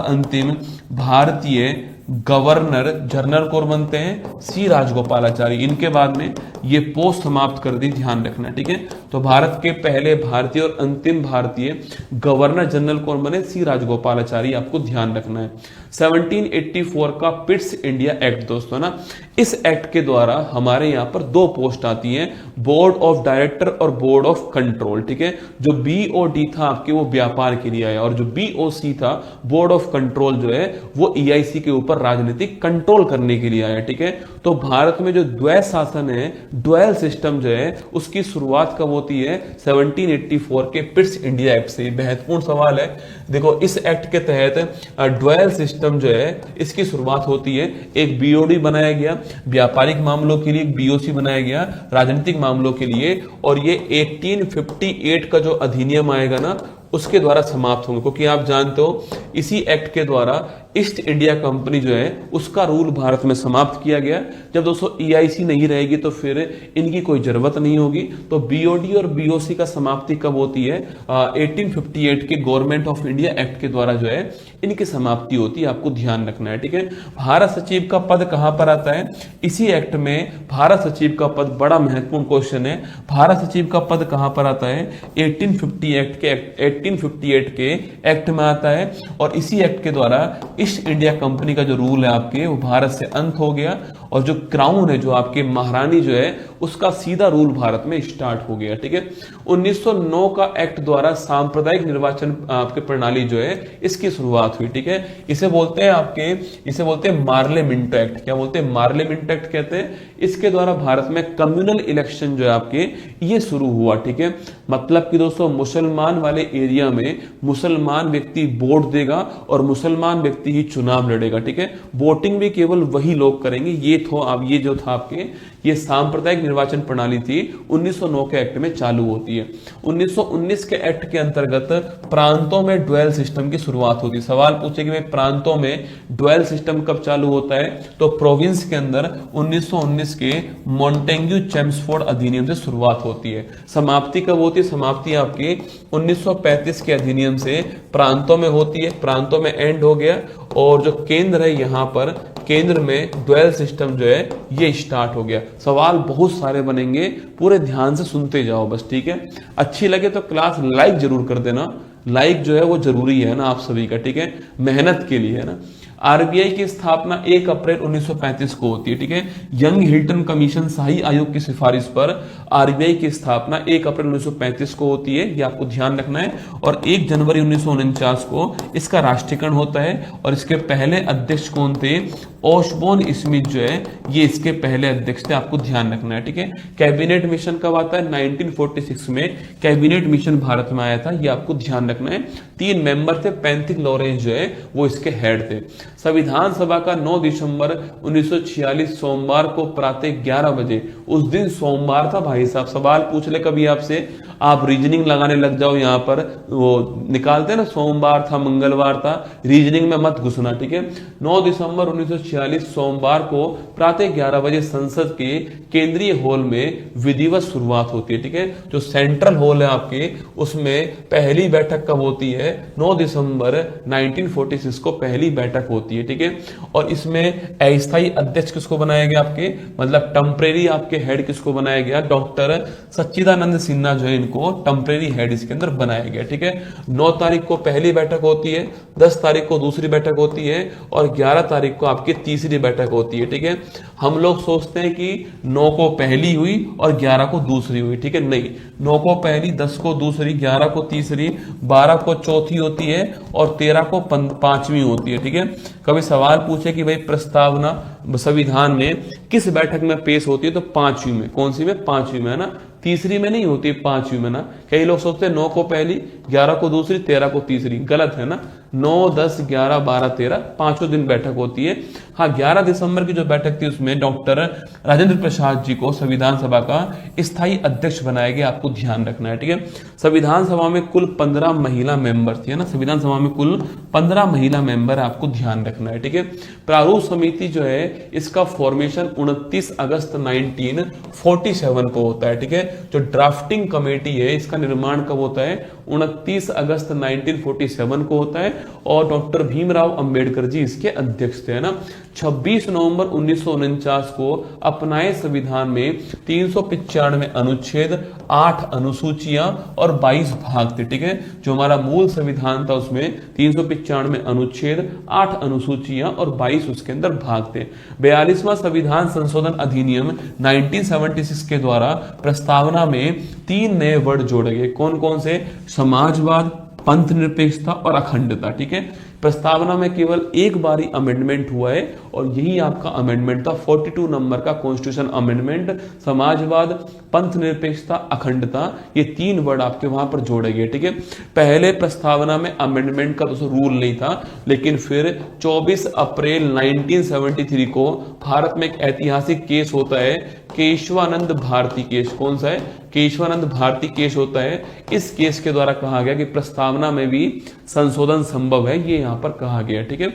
अंतिम भारतीय गवर्नर जनरल कौन बनते हैं, सी राजगोपालाचारी। इनके बाद में ये पोस्ट समाप्त कर दी, ध्यान रखना, ठीक है। तो भारत के पहले भारतीय और अंतिम भारतीय गवर्नर जनरल कौन बने, सी राजगोपालाचारी, आपको ध्यान रखना है। 1784 का पिट्स इंडिया एक्ट, दोस्तों ना, इस एक्ट के द्वारा हमारे यहाँ पर 2 पोस्ट आती हैं, बोर्ड ऑफ डायरेक्टर और बोर्ड ऑफ कंट्रोल, ठीक है। जो बीओडी था आपके वो व्यापार के लिए आया, और जो बीओसी था बोर्ड ऑफ कंट्रोल जो है वो ईआईसी के ऊपर राजनीतिक कंट्रोल करने के लिए आया, ठीक है। तो भारत में जो द्वैध शासन है, ड्वेल सिस्टम जो है, उसकी शुरुआत कब होती है, 1784 के पिट्स इंडिया एक्ट से। महत्वपूर्ण सवाल है, देखो इस एक्ट के तहत ड्वेल सिस्टम जो है इसकी शुरुआत होती है। एक बीओडी बनाया गया व्यापारिक मामलों के लिए, एक बीओसी बनाया गया राजनीतिक मामलों के लिए, और ये 1858 का जो अधिनियम आएगा ना उसके द्वारा समाप्त होंगे। क्योंकि आप जानते हो इसी एक्ट के द्वारा ईस्ट इंडिया कंपनी जो है उसका रूल भारत में समाप्त किया गया। जब दोस्तों ईआईसी नहीं रहेगी तो फिर इनकी कोई जरूरत नहीं होगी। तो बीओडी और बीओसी का समाप्ति कब होती है, 1858 के गवर्नमेंट ऑफ इंडिया एक्ट के द्वारा जो है इनकी समाप्ति होती है, आपको ध्यान रखना है, ठीक है। भारत सचिव का पद कहां पर आता है, इसी एक्ट में भारत सचिव का पद, बड़ा महत्वपूर्ण क्वेश्चन है, भारत सचिव का पद कहां पर आता है, 1858 के एक्ट में आता है। और इसी एक्ट के द्वारा ईस्ट इंडिया कंपनी का जो रूल है आपके वो भारत से अंत हो गया, और जो क्राउन है, जो आपके महारानी जो है, उसका सीधा रूल भारत में स्टार्ट हो गया, ठीक है। 1909 का एक्ट द्वारा सांप्रदायिक निर्वाचन आपके प्रणाली जो है इसकी शुरुआत हुई, ठीक है। इसे बोलते हैं मार्ले मिंटो एक्ट। क्या बोलते हैं, मार्ले मिंटो एक्ट कहते हैं। इसके द्वारा भारत में कम्युनल इलेक्शन जो है आपके ये शुरू हुआ, ठीक है। मतलब कि दोस्तों मुसलमान वाले एरिया में मुसलमान व्यक्ति वोट देगा और मुसलमान व्यक्ति ही चुनाव लड़ेगा, ठीक है। वोटिंग भी केवल वही लोग करेंगे। ये जो था आपके ये सांप्रदायिक निर्वाचन प्रणाली थी 1909 के एक्ट में चालू होती है। 1919 के एक्ट के अंतर्गत प्रांतों में ड्वेल सिस्टम की शुरुआत होती है। सवाल पूछे कि भाई प्रांतों में ड्वेल सिस्टम कब चालू होता है, तो प्रोविंस के अंदर 1919 के मॉन्टेग्यू चेम्सफोर्ड अधिनियम से शुरुआत होती है। समाप्ति कब होती है, समाप्ति आपकी 1935 के अधिनियम से प्रांतों में होती है, प्रांतों में एंड हो गया, और जो केंद्र है यहां पर केंद्र में ड्वेल सिस्टम जो है ये स्टार्ट हो गया। सवाल बहुत सारे बनेंगे, पूरे ध्यान से सुनते जाओ बस, ठीक है। अच्छी लगे तो क्लास लाइक जरूर कर देना, लाइक जो है वो जरूरी है ना आप सभी का, ठीक है, मेहनत के लिए है ना। आरबीआई की स्थापना 1 अप्रैल 1935 को होती है, ठीक है। यंग हिल्टन कमीशन शाही आयोग की सिफारिश पर आरबीआई की स्थापना 1 अप्रैल 1935 को होती है, ये आपको ध्यान रखना है। और 1 जनवरी 1949 को इसका राष्ट्रीयकरण होता है, और इसके पहले अध्यक्ष कौन थे, ओशबोर्न स्मिथ जो है ये इसके पहले अध्यक्ष थे, आपको ध्यान रखना है, ठीक है। कैबिनेट मिशन कब आता है, 1946 में कैबिनेट मिशन भारत में आया था, ये आपको ध्यान रखना है। 3 मेंबर थे, पैंथिक लॉरेंस जो है वो इसके हेड थे। संविधान सभा का 9 दिसंबर 1946 सोमवार को प्रातः 11 बजे, उस दिन सोमवार था भाई साहब, सवाल पूछ ले कभी आपसे, आप रीजनिंग लगाने लग जाओ, यहां पर वो निकालते हैं ना, सोमवार था मंगलवार था, रीजनिंग में मत घुसना, ठीक है। 9 दिसंबर 1946 सोमवार को प्रातः 11 बजे संसद के केंद्रीय हॉल में विधिवत शुरुआत होती है, ठीक है। जो सेंट्रल हॉल है आपके, उसमें पहली बैठक कब होती है, 9 दिसंबर 1946 को पहली बैठक होती है, ठीक है। और इसमें अस्थायी अध्यक्ष किसको बनाया गया, आपके मतलब टेम्परेरी आपके हेड किसको बनाया गया, डॉक्टर सच्चिदानंद सिन्हा जो है इनको टेम्परेरी हेड इसके अंदर बनाया गया, ठीक है। 9 तारीख को पहली बैठक होती है, 10 तारीख को दूसरी बैठक होती है, और 11 तारीख को आपकी तीसरी बैठक होती है, ठीक है। हम लोग सोचते हैं कि 9 को पहली हुई और 11 को दूसरी हुई, ठीक है, नहीं, 9 को पहली, 10 को दूसरी, 11 को तीसरी, 12 को चौथी होती है, और 13 को पांचवी होती है, ठीक है। कभी सवाल पूछे कि भाई प्रस्तावना संविधान में किस बैठक में पेश होती है, तो 5वीं में, कौन सी में, 5वीं में, है ना, तीसरी में नहीं होती, 5वीं में ना। कई लोग सोचते हैं 9 को पहली, 11 को दूसरी, 13 को तीसरी, गलत है ना। 9, 10, 11, 12, 13 पांचों दिन बैठक होती है। हाँ, 11 दिसंबर की जो बैठक थी उसमें डॉक्टर राजेंद्र प्रसाद जी को संविधान सभा का स्थायी अध्यक्ष बनाया गया, आपको ध्यान रखना है, ठीक है। संविधान सभा में कुल 15 महिला मेंबर थी, है ना, संविधान सभा में कुल 15 महिला मेंबर, आपको ध्यान रखना है, ठीक है। प्रारूप समिति जो है इसका फॉर्मेशन 29 अगस्त 1947 को होता है, ठीक है। जो ड्राफ्टिंग कमेटी है इसका निर्माण कब होता है, 29 अगस्त 1947 को होता है, और डॉक्टर भीमराव अंबेडकर जी इसके अध्यक्ष थे, है ना। 26 नवंबर 1949 को अपनाए संविधान में 395 अनुच्छेद, 8 अनुसूचियां और 22 भाग थे, ठीक है। जो हमारा मूल संविधान था उसमें 395 अनुच्छेद, 8 अनुसूचियां और 22 उसके अंदर भाग थे। 42वां संविधान संशोधन अधिनियम 1976 के द्वारा प्रस्तावना में 3 नए वर्ड जोड़े गए, कौन कौन से, समाजवाद, पंथ निरपेक्षता और अखंडता, ठीक है। प्रस्तावना में केवल एक बार ही अमेंडमेंट हुआ है, और यही आपका अमेंडमेंट था 42 नंबर का कॉन्स्टिट्यूशन अमेंडमेंट। समाजवाद, पंथ निरपेक्षता, अखंडता, ये 3 वर्ड आपके वहां पर जोड़े गए, ठीक है। पहले प्रस्तावना में अमेंडमेंट का तो रूल नहीं था, लेकिन फिर 24 अप्रैल 1973 को भारत में एक ऐतिहासिक केस होता है, केशवानंद भारती केस। कौन सा है, केशवानंद भारती केस होता है। इस केस के द्वारा कहा गया कि प्रस्तावना में भी संशोधन संभव है, ये यहां पर कहा गया, ठीक है।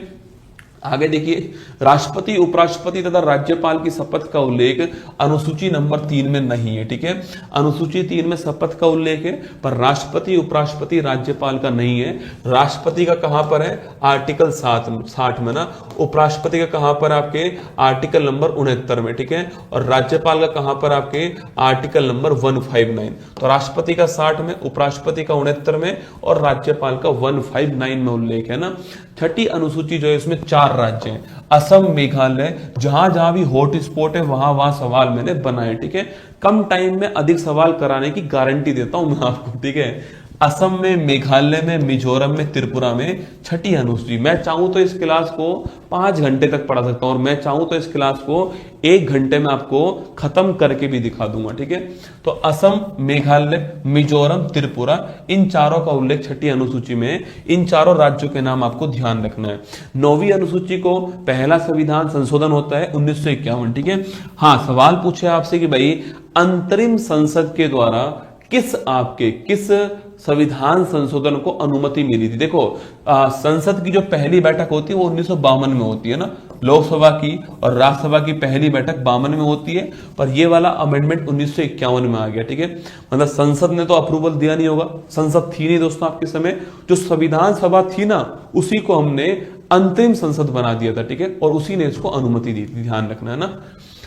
आगे देखिए, राष्ट्रपति, उपराष्ट्रपति तथा राज्यपाल की शपथ का उल्लेख अनुसूची नंबर 3 में नहीं है, ठीक है। अनुसूची 3 में शपथ का उल्लेख है, पर राष्ट्रपति, उपराष्ट्रपति, राज्यपाल का नहीं है। राष्ट्रपति का कहां पर है, आर्टिकल 60 में ना। उपराष्ट्रपति का कहां पर, आपके आर्टिकल नंबर 69 में, ठीक है। और राज्यपाल का कहां पर, आपके आर्टिकल नंबर 159। तो राष्ट्रपति का 60 में, उपराष्ट्रपति का 69 में, और राज्यपाल का 159 में उल्लेख है ना। छठी अनुसूची जो है इसमें 4 राज्य हैं, असम, मेघालय, जहां जहां भी हॉट स्पॉट है वहां वहां सवाल मैंने बनाए, ठीक है। कम टाइम में अधिक सवाल कराने की गारंटी देता हूं मैं आपको, ठीक है। असम में, मेघालय में, मिजोरम में, त्रिपुरा में छठी अनुसूची। मैं चाहूं तो इस क्लास को 5 घंटे तक पढ़ा सकता हूं और मैं चाहूं तो इस क्लास को 1 घंटे में आपको खत्म करके भी दिखा दूंगा, ठीक है। तो असम, मेघालय, मिजोरम, त्रिपुरा, इन चारों का उल्लेख छठी अनुसूची में, इन चारों राज्यों के नाम आपको ध्यान रखना है। 9वीं अनुसूची को पहला संविधान संशोधन होता है 1951, ठीक है। हाँ, सवाल पूछे आपसे कि भाई अंतरिम संसद के द्वारा किस संविधान संशोधन को अनुमति मिली थी। देखो संसद की जो पहली बैठक होती है वो 1952 में होती है ना, लोकसभा की और राज्यसभा की पहली बैठक 52 में होती है, पर ये वाला अमेंडमेंट 1951 में आ गया, ठीक है। मतलब संसद ने तो अप्रूवल दिया नहीं होगा, संसद थी नहीं दोस्तों आपके समय, जो संविधान सभा थी ना उसी को हमने अंतिम संसद बना दिया था, ठीक है, और उसी ने इसको अनुमति दी थी, ध्यान रखना है ना।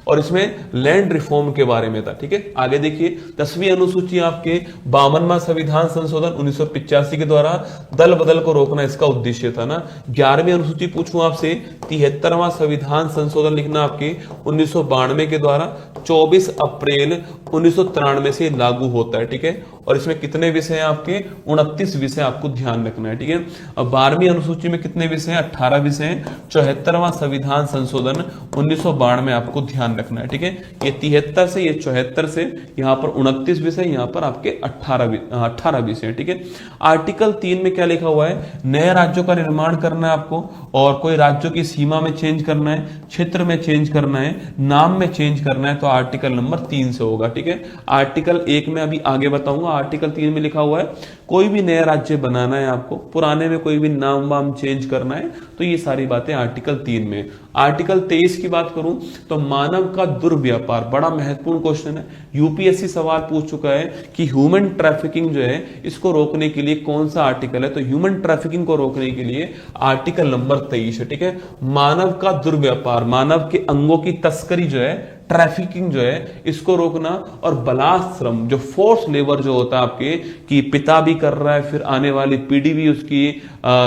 और इसमें लैंड रिफॉर्म के बारे में था, ठीक है। आगे देखिए 10वीं अनुसूची आपके 52वां संविधान संशोधन 1985 के द्वारा दल बदल को रोकना इसका उद्देश्य था ना। 11वीं अनुसूची पूछूं आपसे 73वां संविधान संशोधन लिखना आपके 1992 के द्वारा 24 अप्रैल 1993 से लागू होता है, ठीक है। और इसमें कितने विषय हैं आपके? 29 विषय आपको ध्यान रखना है, ठीक है। अब 12वीं अनुसूची में कितने विषय हैं? 18 विषय हैं। 74वां संविधान संशोधन 1992 में आपको ध्यान रखना है, ठीक है। ये 73 से, ये 74 से, यहाँ पर 29 विषय, यहाँ पर आपके 18 विषय, ठीक है। आर्टिकल 3 में क्या लिखा हुआ है? नए राज्यों का निर्माण करना है आपको, और कोई राज्यों की सीमा में चेंज करना है, क्षेत्र में चेंज करना है, नाम में चेंज करना है, तो आर्टिकल नंबर 3 से होगा, ठीक है। आर्टिकल 1 में अभी आगे बताऊंगा, आर्टिकल 3 में लिखा हुआ है कोई भी नया राज्य बनाना है आपको, पुराने में कोई भी नाम वाम चेंज करना है, तो ये सारी बातें आर्टिकल 3 में। आर्टिकल 23 की बात करूं तो मानव का दुर्व्यापार, बड़ा महत्वपूर्ण क्वेश्चन है, यूपीएससी सवाल पूछ चुका है कि ह्यूमन ट्रैफिकिंग जो है इसको रोकने के लिए कौन सा आर्टिकल है, तो ह्यूमन ट्रैफिकिंग को रोकने के लिए आर्टिकल नंबर 23 है, ठीक है। मानव का दुर्व्यापार, मानव के अंगों की तस्करी जो है, ट्रैफिकिंग जो है, इसको रोकना, और बलात्श्रम जो फोर्स लेबर जो होता है आपके, कि पिता भी कर रहा है फिर आने वाली पीढ़ी भी उसकी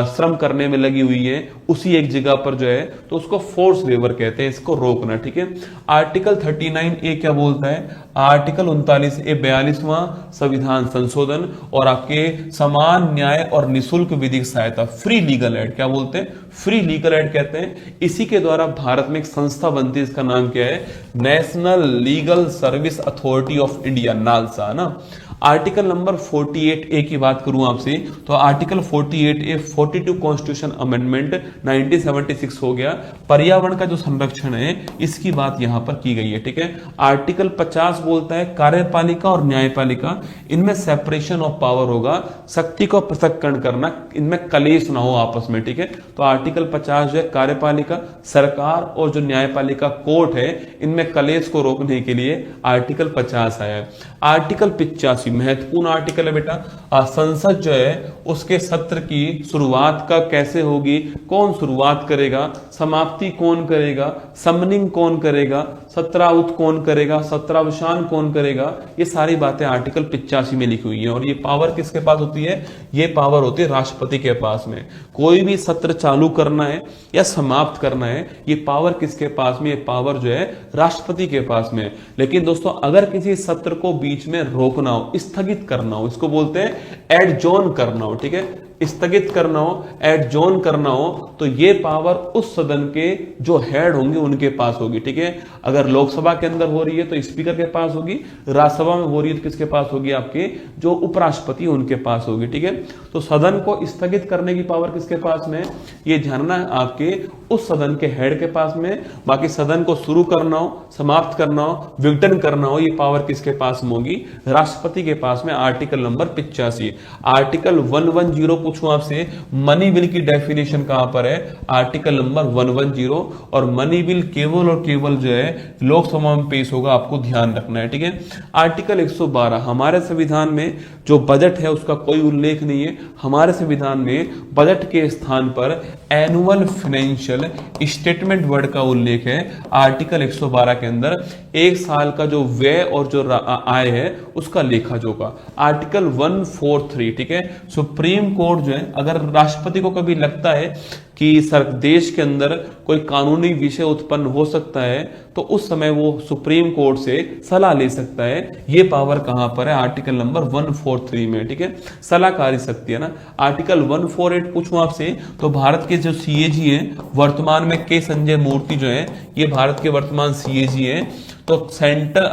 श्रम करने में लगी हुई है उसी एक जगह पर जो है, तो उसको फोर्स लेबर कहते हैं, इसको रोकना, ठीक है। आर्टिकल 39A क्या बोलता है? आर्टिकल 39A 42वां संविधान संशोधन और आपके समान न्याय और निशुल्क विधिक सहायता, फ्री लीगल एड, क्या बोलते हैं? फ्री लीगल एड कहते हैं। इसी के द्वारा भारत में एक संस्था बनती है, इसका नाम क्या है? National legal service authority of India, NALSA ना। आर्टिकल नंबर 48A की बात करूं आपसे, तो आर्टिकल 48A 42 कॉन्स्टिट्यूशन अमेंडमेंट 1976 हो गया। पर्यावरण का जो संरक्षण है इसकी बात यहां पर की गई है, ठीक है। आर्टिकल 50 बोलता है कार्यपालिका और न्यायपालिका इनमें सेपरेशन ऑफ पावर होगा, शक्ति को पृथक्करण करना, इनमें कलेश ना हो आपस में, ठीक है। तो आर्टिकल 50 जो है कार्यपालिका, सरकार और जो न्यायपालिका कोर्ट है, इनमें कलेश को रोकने के लिए आर्टिकल 50 आया है। आर्टिकल 85 महत्वपूर्ण आर्टिकल है बेटा, संसद जो है उसके सत्र की शुरुआत का कैसे होगी, कौन शुरुआत करेगा, समाप्ति कौन करेगा, समनिंग कौन करेगा, सत्राउत कौन करेगा, सत्रावसान कौन करेगा, ये सारी बातें आर्टिकल 85 में लिखी हुई है। और ये पावर किसके पास होती है? ये पावर होती है राष्ट्रपति के पास में। कोई भी सत्र चालू करना है या समाप्त करना है, ये पावर किसके पास में? ये पावर जो है राष्ट्रपति के पास में। लेकिन दोस्तों अगर किसी सत्र को बीच में रोकना हो, स्थगित करना हो, इसको बोलते हैं एडजॉर्न करना हो, ठीक है। स्थगित करना हो, एडजॉर्न करना हो, तो ये पावर उस सदन के जो हेड होंगे उनके पास होगी, ठीक है। अगर लोकसभा के अंदर हो रही है तो स्पीकर के पास होगी, राज्यसभा में हो रही है तो किसके पास होगी? आपके जो उपराष्ट्रपति उनके पास होगी, ठीक है। तो सदन को स्थगित करने की पावर किसके पास में? ये जानना है आपके उस सदन के हेड के पास में। बाकी सदन को शुरू करना हो, समाप्त करना हो, विघटन करना हो, ये पावर किसके पास में होगी? राष्ट्रपति के पास में। Article number 85। आर्टिकल 110 पूछूं आपसे, मनी बिल की डेफिनेशन कहां पर है? Article number 110। और मनी बिल केवल और केवल जो है लोकसभा में पेश होगा, आपको ध्यान रखना है, ठीक है। आर्टिकल 112, हमारे संविधान में जो बजट है उसका कोई उल्लेख नहीं है। हमारे संविधान में बजट के स्थान पर एनुअल फाइनेंशियल स्टेटमेंट वर्ड का उल्लेख है। आर्टिकल 112 के अंदर एक साल का जो व्यय और जो आय है उसका लेखा जोखा। आर्टिकल 143, ठीक है। सुप्रीम कोर्ट जो है, अगर राष्ट्रपति को कभी लगता है कि देश के अंदर कोई कानूनी विषय उत्पन्न हो सकता है तो उस समय वो सुप्रीम कोर्ट से सलाह ले सकता है। ये पावर कहां पर है? आर्टिकल नंबर 143 में, ठीक है, सलाहकारी शक्ति है ना। आर्टिकल 148 पूछूं आपसे तो भारत के जो सीएजी हैं वर्तमान में के संजय मूर्ति जो है ये भारत के वर्तमान सीएजी हैं। तो centre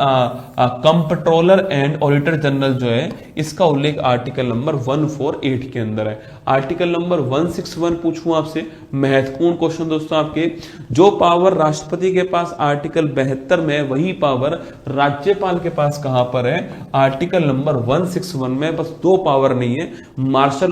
comptroller and auditor general जो है इसका उल्लेख आर्टिकल नंबर 148 के अंदर है। आर्टिकल नंबर 161 पूछूं आपसे, महत्वपूर्ण क्वेश्चन दोस्तों आपके, जो पावर राष्ट्रपति के पास आर्टिकल 72 में वही पावर राज्यपाल के पास कहां पर है? आर्टिकल नंबर 161 में। बस दो पावर नहीं है, मार्शल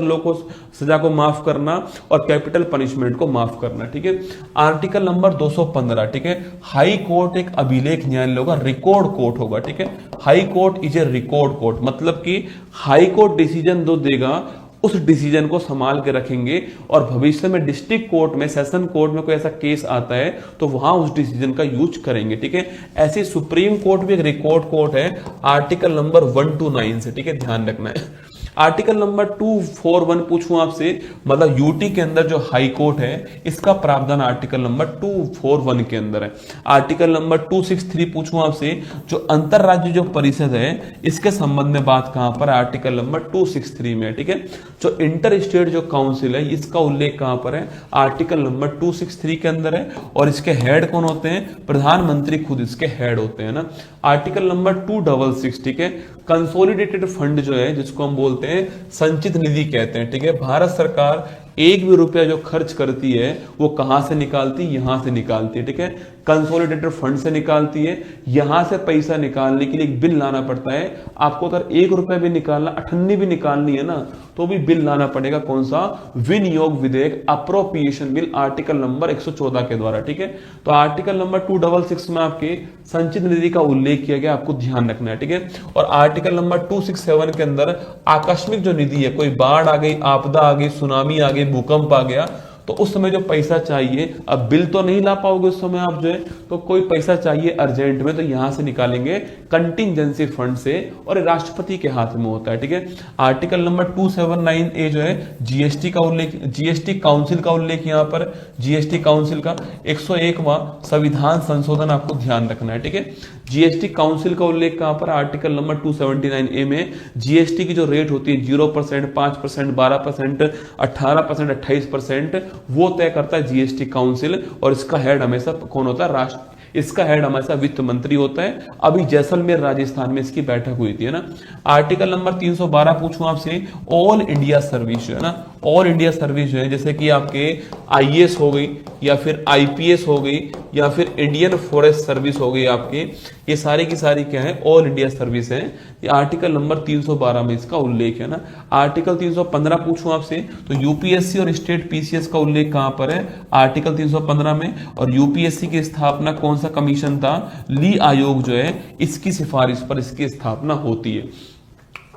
लॉ को सजा को माफ करना और कैपिटल पनिशमेंट को माफ करना, ठीक है। आर्टिकल नंबर 215, ठीक है, हाई कोर्ट एक अभिलेख न्यायालय होगा, रिकॉर्ड कोर्ट होगा, ठीक है। High court is a record court, मतलब कि हाई कोर्ट डिसीजन जो देगा उस डिसीजन को संभाल के रखेंगे और भविष्य में डिस्ट्रिक्ट कोर्ट में, सेशन कोर्ट में कोई ऐसा केस आता है तो वहां उस डिसीजन का यूज करेंगे, ठीक है। ऐसे सुप्रीम कोर्ट भी एक रिकॉर्ड कोर्ट है आर्टिकल नंबर 129 से, ठीक है, ध्यान रखना है। आर्टिकल नंबर 241 पूछूं आपसे, मतलब यूटी के अंदर जो हाई कोर्ट है इसका प्रावधान आर्टिकल नंबर 241 के अंदर है। आर्टिकल नंबर 263 पूछूं आपसे, जो अंतरराज्य जो परिषद है इसके संबंध में बात कहां पर? आर्टिकल नंबर 263 में, ठीक है। जो इंटर स्टेट जो काउंसिल है इसका उल्लेख कहां पर है? आर्टिकल नंबर 263 के अंदर है। और इसके हेड कौन होते हैं? प्रधानमंत्री खुद इसके हेड होते हैं ना। आर्टिकल नंबर 266, ठीक है, कंसोलिडेटेड फंड जो है जिसको हम बोलते हैं संचित निधि कहते हैं, ठीक है। भारत सरकार एक भी रुपया जो खर्च करती है वो कहां से निकालती? यहां से निकालती है, ठीक है, कंसोलिडेटेड फंड से निकालती है। यहां से पैसा निकालने के लिए एक बिल लाना पड़ता है आपको। अगर 1 रुपया भी निकालना, 98 भी निकालनी है ना तो भी बिल लाना पड़ेगा। कौन सा? विनियोग विधेयक, अप्रोप्रिएशन बिल, आर्टिकल नंबर 114 के द्वारा, ठीक है। तो आर्टिकल नंबर 266 में आपके संचित निधि का उल्लेख किया गया, आपको ध्यान रखना है, ठीक है। और आर्टिकल नंबर 267 के अंदर आकस्मिक जो निधि है, कोई बाढ़ आ गई, आपदा आ गई, सुनामी आ गई, भूकंप आ गया, तो उस समय जो पैसा चाहिए, अब बिल तो नहीं ला पाओगे उस समय आप जो है, तो कोई पैसा चाहिए अर्जेंट में तो यहां से निकालेंगे कंटिजेंसी फंड से, और राष्ट्रपति के हाथ में होता है, ठीक है। आर्टिकल नंबर 279A जो है जीएसटी का उल्लेख, जीएसटी काउंसिल का उल्लेख यहां पर, जीएसटी काउंसिल का 101वां संविधान संशोधन आपको ध्यान रखना है, ठीक है। जीएसटी काउंसिल का उल्लेख कहां पर? आर्टिकल नंबर 279A में। जीएसटी की जो रेट होती है 0%, 5%, 12%, 18%, 28%, वो तय करता है जीएसटी काउंसिल। और इसका हेड हमेशा कौन होता है? इसका हेड हमेशा वित्त मंत्री होता है। अभी जैसलमेर राजस्थान में इसकी बैठक हुई थी, है ना। आर्टिकल नंबर 312 पूछूं आपसे, ऑल इंडिया सर्विस जो है ना, ऑल इंडिया सर्विस जो है, जैसे कि आपके आईएएस हो गई या फिर आईपीएस हो गई या फिर इंडियन फॉरेस्ट सर्विस हो गई आपके, ये सारी की सारी क्या है? ऑल इंडिया सर्विस है। ये आर्टिकल नंबर 312 में इसका उल्लेख है ना। आर्टिकल 315 पूछूं आपसे तो यूपीएससी और स्टेट पीसीएस का उल्लेख कहां पर है? आर्टिकल 315 में। और यूपीएससी की स्थापना कौन सा कमीशन था? ली आयोग जो है इसकी सिफारिश पर इसकी स्थापना होती है।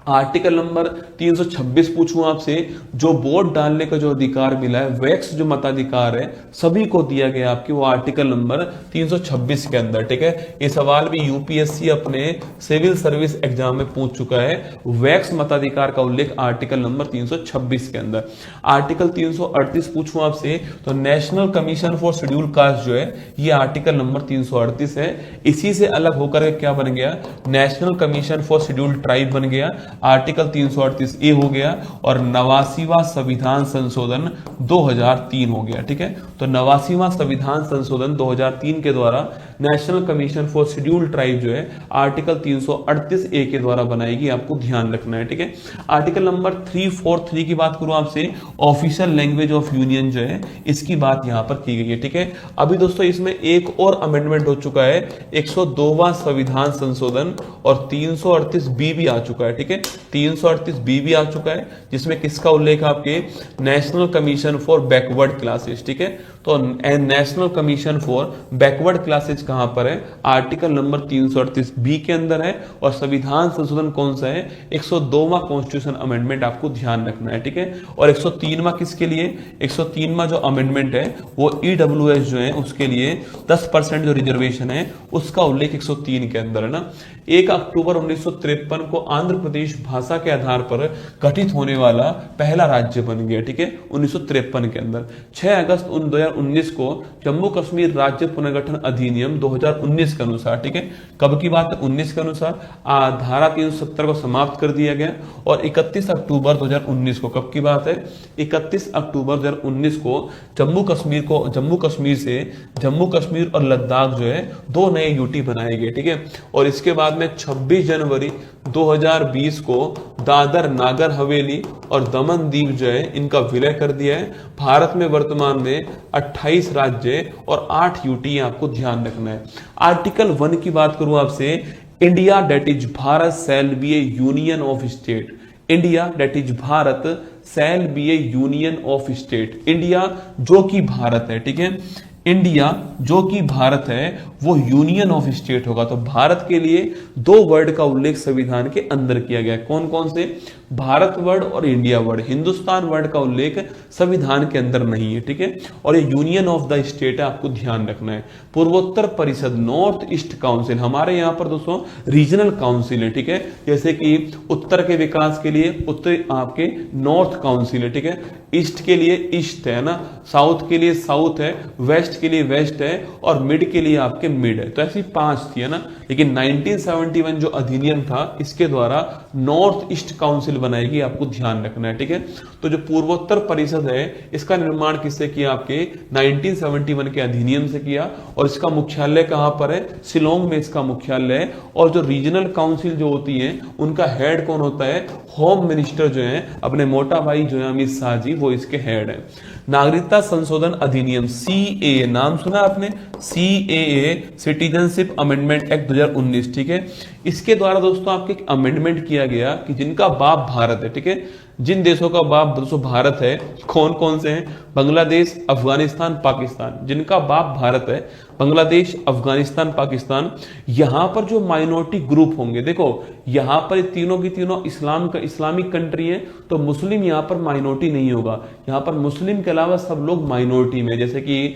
आर्टिकल नंबर 326 पूछूं आपसे, जो वोट डालने का जो अधिकार मिला है, वैक्स जो मताधिकार है सभी को दिया गया आपके, वो आर्टिकल नंबर 326 के अंदर, ठीक है। ये सवाल भी यूपीएससी अपने सिविल सर्विस एग्जाम में पूछ चुका है। वैक्स मताधिकार का उल्लेख आर्टिकल नंबर 326 के अंदर। आर्टिकल 338 पूछूं आपसे तो national commission for schedule caste जो है ये आर्टिकल नंबर 338 है। इसी से अलग होकर क्या बन गया? National commission for schedule tribe बन गया, आर्टिकल 338A हो गया। और 89वां संविधान संशोधन 2003 हो गया, ठीक है। तो 89वां संविधान संशोधन 2003 के द्वारा national commission for schedule tribe जो है आर्टिकल 338A के द्वारा बनाएगी, आपको ध्यान रखना है, ठीक है। आर्टिकल नंबर 343 की बात करूं आपसे, ऑफिशियल लैंग्वेज ऑफ यूनियन जो है इसकी बात यहां पर की गई है, ठीक है। अभी दोस्तों इसमें एक और अमेंडमेंट हो चुका है, 102वां संविधान संशोधन, और 338B भी आ चुका है, ठीक है। 338B भी आ चुका है जिसमें किसका उल्लेख आपके? National commission for backward classes, ठीक है। तो national commission for backward classes कहां पर है? आर्टिकल नंबर 338B के अंदर है। और संविधान संशोधन कौन सा है? 102वां कॉन्स्टिट्यूशन अमेंडमेंट, आपको ध्यान रखना है, ठीक है। और 103वां किसके लिए? 103वां जो अमेंडमेंट है वो ईडब्ल्यूएस जो है उसके लिए 10% जो रिजर्वेशन है उसका उल्लेख 103 के अंदर है ना। 1 अक्टूबर 1953 को आंध्र प्रदेश ब्रिटिश भाषा के आधार पर गठित होने वाला पहला राज्य बन गया, ठीक है, 1953 के अंदर। 6 अगस्त 2019 को जम्मू कश्मीर राज्य पुनर्गठन अधिनियम 2019 के अनुसार, ठीक है, कब की बात है, 19 के अनुसार धारा 370 को समाप्त कर दिया गया। और 31 अक्टूबर 2019 को, कब की बात है, 31 अक्टूबर 2019 को जम्मू कश्मीर से जम्मू कश्मीर और लद्दाख जो है 2 नए यूटी बनाए गए, ठीक है। और इसके बाद में 26 जनवरी 2020 को दादर नागर हवेली और दमन दीव जो है इनका विलय कर दिया है। भारत में वर्तमान में 28 राज्य और 8 यूटी, आपको ध्यान रखना है। आर्टिकल 1 की बात करूं आपसे, India that is Bharat shall be a union of state. India that is Bharat shall be a union of state. India जो कि भारत है, ठीक है, इंडिया जो कि भारत है वो यूनियन ऑफ स्टेट होगा। तो भारत के लिए 2 वर्ड का उल्लेख संविधान के अंदर किया गया। कौन कौन से, भारत वर्ड और इंडिया वर्ड। हिंदुस्तान वर्ड का उल्लेख संविधान के अंदर नहीं है, ठीक है। और ये यूनियन ऑफ द स्टेट है, आपको ध्यान रखना है। पूर्वोत्तर परिषद, नॉर्थ ईस्ट काउंसिल, हमारे यहाँ पर दोस्तों रीजनल काउंसिल है, ठीक है। जैसे कि उत्तर के विकास के लिए उत्तर आपके नॉर्थ काउंसिल है, ठीक है, ईस्ट के लिए ईस्ट है ना, साउथ के लिए साउथ है, वेस्ट के लिए वेस्ट है और मिड के लिए आपके मिड है। तो ऐसी 5 थी, है ना। लेकिन 1971 जो अधिनियम था इसके द्वारा नॉर्थ ईस्ट काउंसिल बनाएगी, आपको ध्यान रखना है, ठीक है। तो जो पूर्वोत्तर परिषद है इसका निर्माण किससे किया, आपके 1971 के अधिनियम से किया। और इसका मुख्यालय कहां पर है, शिलोंग में इसका मुख्यालय है। और जो रीजनल काउंसिल जो होती है उनका हेड कौन होता है, होम मिनिस्टर जो है, अपने मोटा भाई जो है अमित शाह जी, वो इसके हेड है। नागरिकता संशोधन अधिनियम CAA, नाम सुना आपने, CAA सिटीजनशिप अमेंडमेंट एक्ट 2019, ठीक है। इसके द्वारा दोस्तों आपके अमेंडमेंट किया गया कि जिनका बाप भारत है, ठीक है, जिन देशों का बाप दोस्तों भारत है, कौन कौन से हैं, बांग्लादेश, अफगानिस्तान, पाकिस्तान, जिनका बाप भारत है, बांग्लादेश, अफगानिस्तान, पाकिस्तान। यहां पर जो माइनॉरिटी ग्रुप होंगे, देखो यहां पर तीनों की तीनों इस्लामिक कंट्री है, तो मुस्लिम यहां पर माइनॉरिटी नहीं होगा। यहां पर मुस्लिम के अलावा सब लोग माइनॉरिटी में, जैसे कि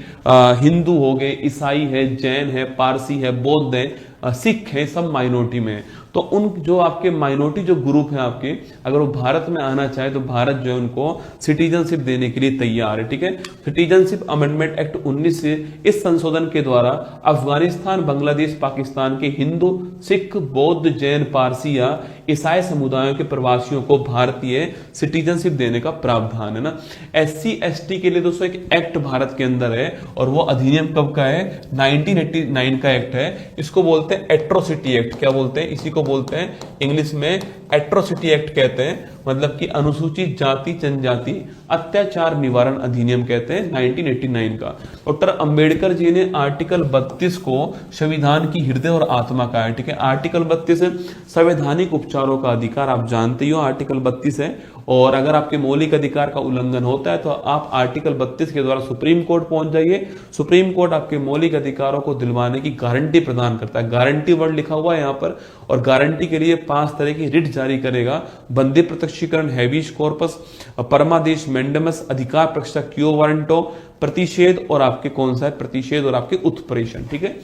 हिंदू हो गए, ईसाई है, जैन है, पारसी है, बौद्ध है, सिख है, सब माइनॉरिटी में है। तो उन जो आपके माइनॉरिटी जो ग्रुप है आपके, अगर वो भारत में आना चाहे तो भारत जो है उनको सिटीजनशिप देने के लिए तैयार है, ठीक है। सिटीजनशिप अमेंडमेंट एक्ट 19 से इस संशोधन के द्वारा अफगानिस्तान, बांग्लादेश, पाकिस्तान के हिंदू, सिख, बौद्ध, जैन, पारसी या ईसाई समुदायों के प्रवासियों को भारतीय सिटीजनशिप देने का प्रावधान है ना। SC ST के लिए दोस्तों एक एक्ट भारत के अंदर है और वो अधिनियम कब का है, 1989 का एक्ट है। इसको बोलते हैं एट्रोसिटी एक्ट। क्या बोलते हैं, इसी को बोलते हैं इंग्लिश में एट्रोसिटी एक्ट कहते हैं, मतलब कि अनुसूचित जाति जनजाति अत्याचार निवारण अधिनियम कहते हैं 1989 का। डॉक्टर अंबेडकर जी ने आर्टिकल 32 को संविधान की हृदय और आत्मा कहा है, ठीक है। आर्टिकल 32 संवैधानिक उपचारों का अधिकार, आप जानते ही हो आर्टिकल 32 है। और अगर आपके मौलिक अधिकार का उल्लंघन होता है तो आप आर्टिकल 32 के द्वारा सुप्रीम कोर्ट पहुंच जाइए। सुप्रीम कोर्ट आपके मौलिक अधिकारों को दिलवाने की गारंटी प्रदान करता है। गारंटी वर्ड लिखा हुआ है यहाँ पर। और गारंटी के लिए 5 तरह की रिट जारी करेगा, बंदी प्रत्यक्षीकरण, हैबियस कॉर्पस, परमादेश मैंडेमस, अधिकार प्रक्षता, क्यो वारंटो, प्रतिषेध और आपके कौन सा है, प्रतिषेध और आपके उत्प्रेषण, ठीक है।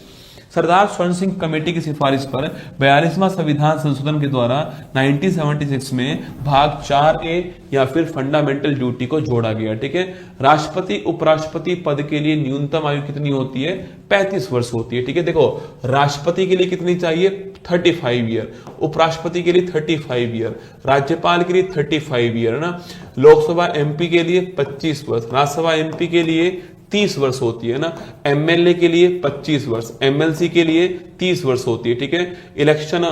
सरदार स्वर्ण सिंह कमेटी की सिफारिश पर 42वां संविधान संशोधन के द्वारा 1976 में भाग 4A या फिर फंडामेंटल ड्यूटी को जोड़ा गया, ठीक है। राष्ट्रपति उपराष्ट्रपति पद के लिए न्यूनतम आयु कितनी होती है, 35 वर्ष होती है, ठीक है। देखो राष्ट्रपति के लिए कितनी चाहिए, 35 ईयर, उपराष्ट्रपति के लिए 35 ईयर, राज्यपाल के लिए 35 ईयर, है ना। लोकसभा MP के लिए 25 वर्ष, राज्यसभा MP के लिए 30 वर्ष होती है ना। MLA के लिए 25 वर्ष, MLC के लिए 30 वर्ष होती है, ठीक है। इलेक्शन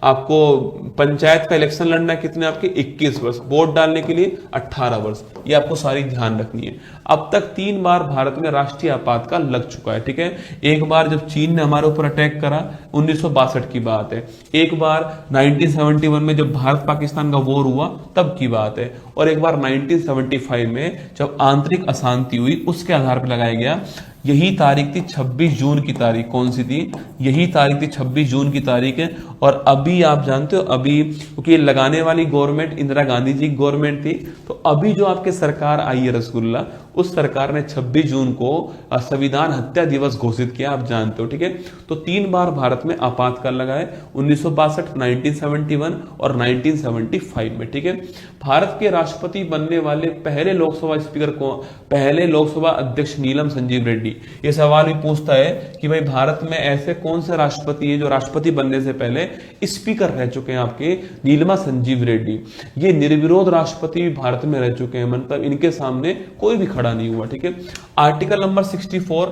आपको पंचायत का इलेक्शन लड़ना है कितने, आपके 21 वर्ष, वोट डालने के लिए 18 वर्ष। ये आपको सारी ध्यान रखनी है। अब तक 3 बार भारत में राष्ट्रीय आपातकाल लग चुका है, ठीक है। एक बार जब चीन ने हमारे ऊपर अटैक करा, 1962 की बात है। एक बार 1971 में जब भारत पाकिस्तान का वॉर हुआ तब की बात है। और एक बार 1975 में जब आंतरिक अशांति हुई उसके आधार पर लगाया गया। यही तारीख थी 26 जून की तारीख, कौन सी थी, यही तारीख थी 26 जून की तारीख है। और अभी आप जानते हो, अभी क्योंकि लगाने वाली गवर्नमेंट इंदिरा गांधी जी की गवर्नमेंट थी, तो अभी जो आपके सरकार आई है रसगुल्ला, उस सरकार ने 26 जून को संविधान हत्या दिवस घोषित किया, आप जानते हो, ठीक है। तो 3 बार भारत में आपातकाल लगा है, 1962, 1971 और 1975 में, ठीक है। भारत के राष्ट्रपति बनने वाले पहले लोकसभा स्पीकर को, पहले लोकसभा अध्यक्ष नीलम संजीव रेड्डी। ये सवाल भी पूछता है कि भाई भारत में ऐसे कौन से राष्ट्रपति है जो राष्ट्रपति बनने से पहले स्पीकर रह चुके हैं, आपके नीलमा संजीव रेड्डी। ये निर्विरोध राष्ट्रपति भी भारत में रह चुके हैं, मतलब इनके सामने कोई भी खड़ा नहीं हुआ, ठीक है। आर्टिकल नंबर 64,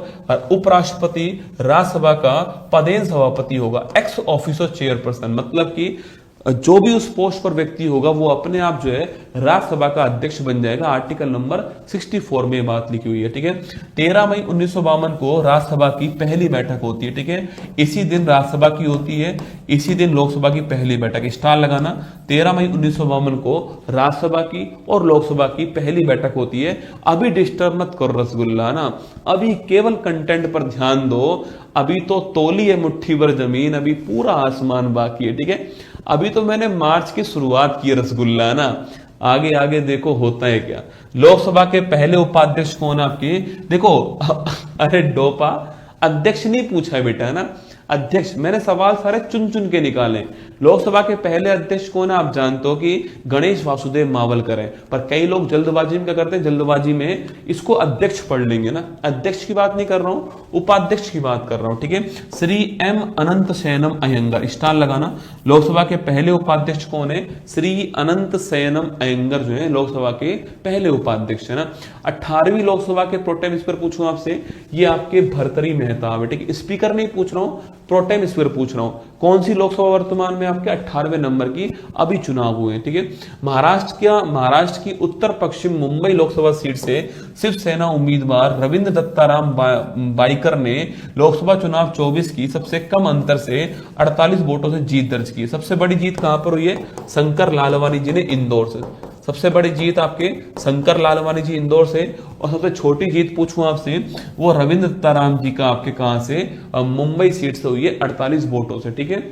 उपराष्ट्रपति राज्यसभा का पदेन सभापति होगा, एक्स ऑफिसो चेयरपर्सन, मतलब कि जो भी उस पोस्ट पर व्यक्ति होगा वो अपने आप जो है राज्यसभा का अध्यक्ष बन जाएगा। आर्टिकल नंबर 64 में बात लिखी हुई है, ठीक है। 13 मई 1952 को राज्यसभा की पहली बैठक होती है, ठीक है। इसी दिन राज्यसभा की होती है, इसी दिन लोकसभा की पहली बैठक, स्टार लगाना। 13 मई 1952 को राज्यसभा की और लोकसभा की पहली बैठक होती है। अभी डिस्टर्ब मत करो रसगुल्ला ना, अभी केवल कंटेंट पर ध्यान दो। अभी तो तोली है मुट्ठी भर जमीन, अभी पूरा आसमान बाकी है, ठीक है। अभी तो मैंने मार्च की शुरुआत की रसगुल्ला ना, आगे आगे देखो होता है क्या। लोकसभा के पहले उपाध्यक्ष कौन आपके, देखो अरे डोपा, अध्यक्ष नहीं पूछा है बेटा, है ना, अध्यक्ष। मैंने सवाल सारे चुन चुन के निकाले। लोकसभा के पहले अध्यक्ष कौन है, आप जानते हो कि गणेश वासुदेव मावलकर है, पर कई लोग जल्दबाजी में क्या करते हैं, जल्दबाजी में इसको अध्यक्ष पढ़ लेंगे ना। अध्यक्ष की बात नहीं कर रहा हूं, उपाध्यक्ष की बात कर रहा हूं, ठीक है। श्री एम अनंत शयनम अयंगर, स्टार लगाना। लोकसभा के पहले उपाध्यक्ष कौन है, श्री अनंत शयनम अयंगर जो है लोकसभा के पहले उपाध्यक्ष है ना। 18वीं लोकसभा के प्रोटेम स्पीकर पूछूं आपसे, ये आपके भर्तृहरि मेहताब है, ठीक है। स्पीकर नहीं पूछ रहा हूं, प्रोटेम स्पीकर पूछ रहा हूं। कौन सी लोकसभा वर्तमान में आपके 18वें नंबर की, अभी चुनाव हुए, ठीक है। महाराष्ट्र की उत्तर पश्चिम मुंबई लोकसभा सीट से शिवसेना उम्मीदवार रविंद्र दत्ताराम बाईकर ने लोकसभा चुनाव 24 की सबसे कम अंतर से 48 वोटों से जीत दर्ज की। सबसे बड़ी जीत कहां पर हुई है, शंकर लालवानी जी ने इंदौर से। सबसे बड़ी जीत आपके शंकर लालवानी जी इंदौर से, और सबसे छोटी जीत पूछूं आपसे, वो रविंद्र दत्ताराम जी का आपके कहां से, मुंबई सीट से हुई है 48 वोटों से, ठीक है।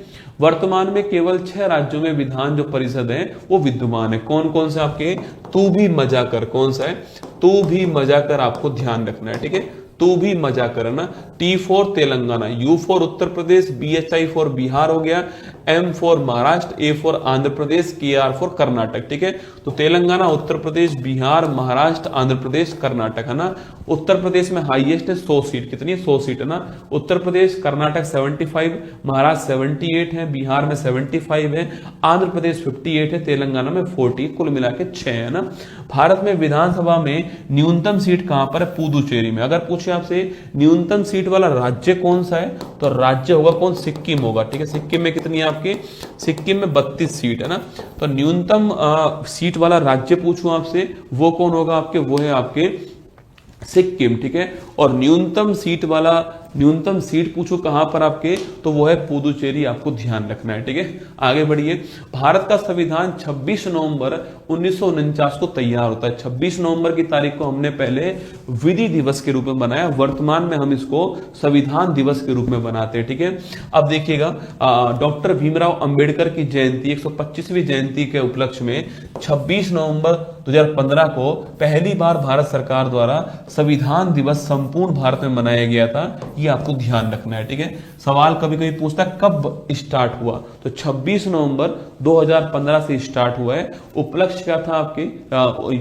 वर्तमान में केवल 6 राज्यों में विधान जो परिषद है वो विद्यमान है। कौन कौन से आपके, तू भी मजा कर, कौन सा है, तू भी मजा कर, आपको ध्यान रखना है, ठीक है। तू भी मजा करना। T for Telangana, U for Uttar Pradesh, BHI for Bihar हो गया, M for Maharashtra, A for Andhra Pradesh, KR for Karnataka, ठीक है। तो तेलंगाना, उत्तर प्रदेश, बिहार, महाराष्ट्र, आंध्र प्रदेश, कर्नाटक, है ना। उत्तर प्रदेश में हाईएस्ट है 100 सीट, कितनी है, 100 सीट, है ना। उत्तर प्रदेश, कर्नाटक 75, महाराष्ट्र 78 है, बिहार में 75 है, आंध्र प्रदेश 58 है, तेलंगाना में 40, कुल मिला के 6 है ना। भारत में विधानसभा में न्यूनतम सीट कहां पर है, पुदुचेरी में। अगर पूछे आपसे न्यूनतम सीट वाला राज्य कौन सा है, तो राज्य होगा कौन, सिक्किम होगा, ठीक है। सिक्किम में कितनी है आपके, सिक्किम में 32 सीट है ना। तो न्यूनतम सीट वाला राज्य पूछूं आपसे, वो कौन होगा आपके, वो है आपके सिक्किम, ठीक है। और न्यूनतम सीट पूछो कहां पर आपके, तो वो है पुदुचेरी, आपको ध्यान रखना है, ठीक है। आगे बढ़िए। भारत का संविधान 26 नवंबर 1949 को तैयार होता है। 26 नवंबर की तारीख को हमने पहले विधि दिवस के रूप में बनाया, वर्तमान में हम इसको संविधान दिवस के रूप में बनाते हैं, ठीक है। अब देखिएगा, डॉक्टर भीमराव अंबेडकर की जयंती 125वीं जयंती के उपलक्ष्य में 26 नवंबर 2015 को पहली बार भारत सरकार द्वारा संविधान दिवस संपूर्ण भारत में मनाया गया था। ये आपको ध्यान रखना है, ठीक है। सवाल कभी कभी पूछता है कब स्टार्ट हुआ, तो 26 नवंबर 2015 से स्टार्ट हुआ है। उपलक्ष्य क्या था आपके,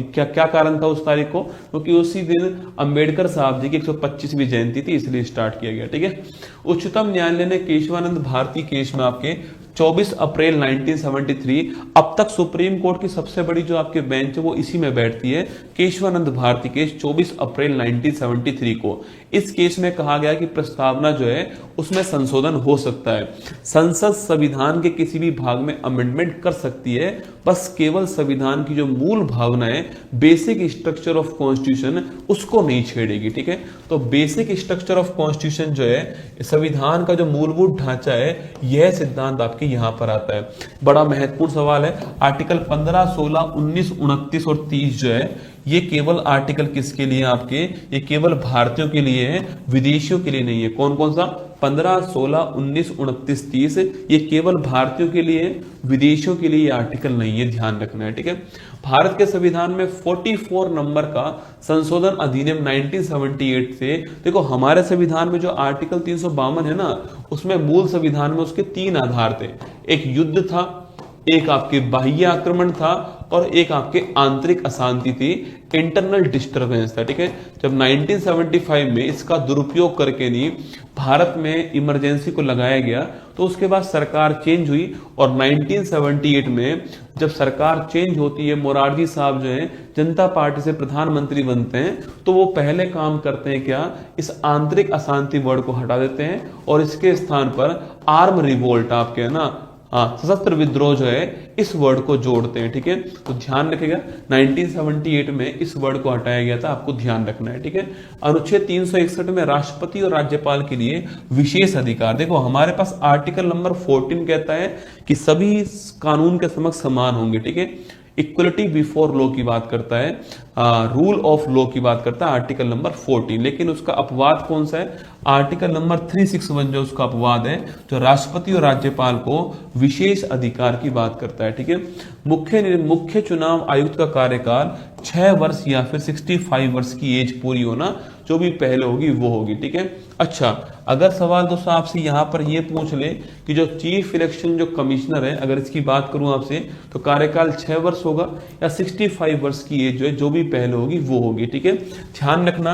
क्या कारण था उस तारीख को, क्योंकि उसी दिन अंबेडकर साहब जी की 125वीं जयंती थी, इसलिए स्टार्ट किया गया, ठीक है। उच्चतम न्यायालय ने केशवानंद भारती केस में आपके 24 अप्रैल 1973, अब तक सुप्रीम कोर्ट की सबसे बड़ी जो आपके बेंच है वो इसी में बैठती है, केशवानंद भारती केस 24 अप्रैल 1973 को। इस केस में कहा गया कि प्रस्तावना जो है उसमें संशोधन हो सकता है। संसद संविधान के किसी भी भाग में अमेंडमेंट कर सकती है, बस केवल संविधान की जो मूल भावना है, बेसिक स्ट्रक्चर ऑफ कॉन्स्टिट्यूशन, उसको नहीं छेड़ेगी, ठीक है। तो बेसिक स्ट्रक्चर ऑफ कॉन्स्टिट्यूशन जो है, संविधान का जो मूलभूत ढांचा है, यह सिद्धांत आपके यहां पर आता है। बड़ा महत्वपूर्ण सवाल है। आर्टिकल 15, 16, 19, 29 और 30 जो है, ये केवल आर्टिकल किसके लिए आपके, ये केवल भारतीयों के लिए है, विदेशियों के लिए नहीं है। कौन कौन सा, 15, 16, 19, 29, 30 ये केवल भारतीयों के लिए, विदेशियों के लिए ये आर्टिकल नहीं है, ध्यान रखना है, ठीक है। भारत के संविधान में 44 नंबर का संशोधन अधिनियम 1978 से, देखो हमारे संविधान में जो आर्टिकल 352 है ना, उसमें मूल संविधान में उसके 3 आधार थे। एक युद्ध था, एक आपके बाह्य आक्रमण था, और एक आपके आंतरिक अशांति थी, इंटरनल डिस्टरबेंस था, ठीक है। जब 1975 में इसका दुरुपयोग करके नहीं भारत में इमरजेंसी को लगाया गया, तो उसके बाद सरकार चेंज हुई, और 1978 में जब सरकार चेंज होती है, मोरारजी साहब जो है जनता पार्टी से प्रधानमंत्री बनते हैं, तो वो पहले काम करते हैं क्या, इस आंतरिक अशांति वर्ड को हटा देते हैं और इसके स्थान पर आर्म रिवोल्ट, आपके है ना, सशस्त्र विद्रोह जो है, इस वर्ड को जोड़ते हैं, ठीक है। तो ध्यान रखिएगा 1978 में इस वर्ड को हटाया गया था, आपको ध्यान रखना है, ठीक है। अनुच्छेद 361 में राष्ट्रपति और राज्यपाल के लिए विशेष अधिकार, देखो हमारे पास आर्टिकल नंबर 14 कहता है कि सभी कानून के समक्ष समान होंगे, ठीक है। इक्वलिटी बिफोर लॉ की बात करता है, रूल ऑफ लॉ की बात करता है आर्टिकल नंबर 14, लेकिन उसका अपवाद कौन सा है, आर्टिकल नंबर 361 जो उसका अपवाद है, जो राष्ट्रपति और राज्यपाल को विशेष अधिकार की बात करता है, ठीक है। मुख्य चुनाव आयुक्त का कार्यकाल 6 वर्ष या फिर 65 वर्ष की एज पूरी होना, जो भी पहले होगी वो होगी, ठीक है। अच्छा, अगर सवाल दोस्तों आपसे यहां पर ये पूछ ले कि जो चीफ इलेक्शन जो कमिश्नर है, अगर इसकी बात करूं आपसे, तो कार्यकाल 6 वर्ष होगा या 65 वर्ष की एज जो है, जो भी पहले होगी वो होगी, ठीक है। ध्यान रखना।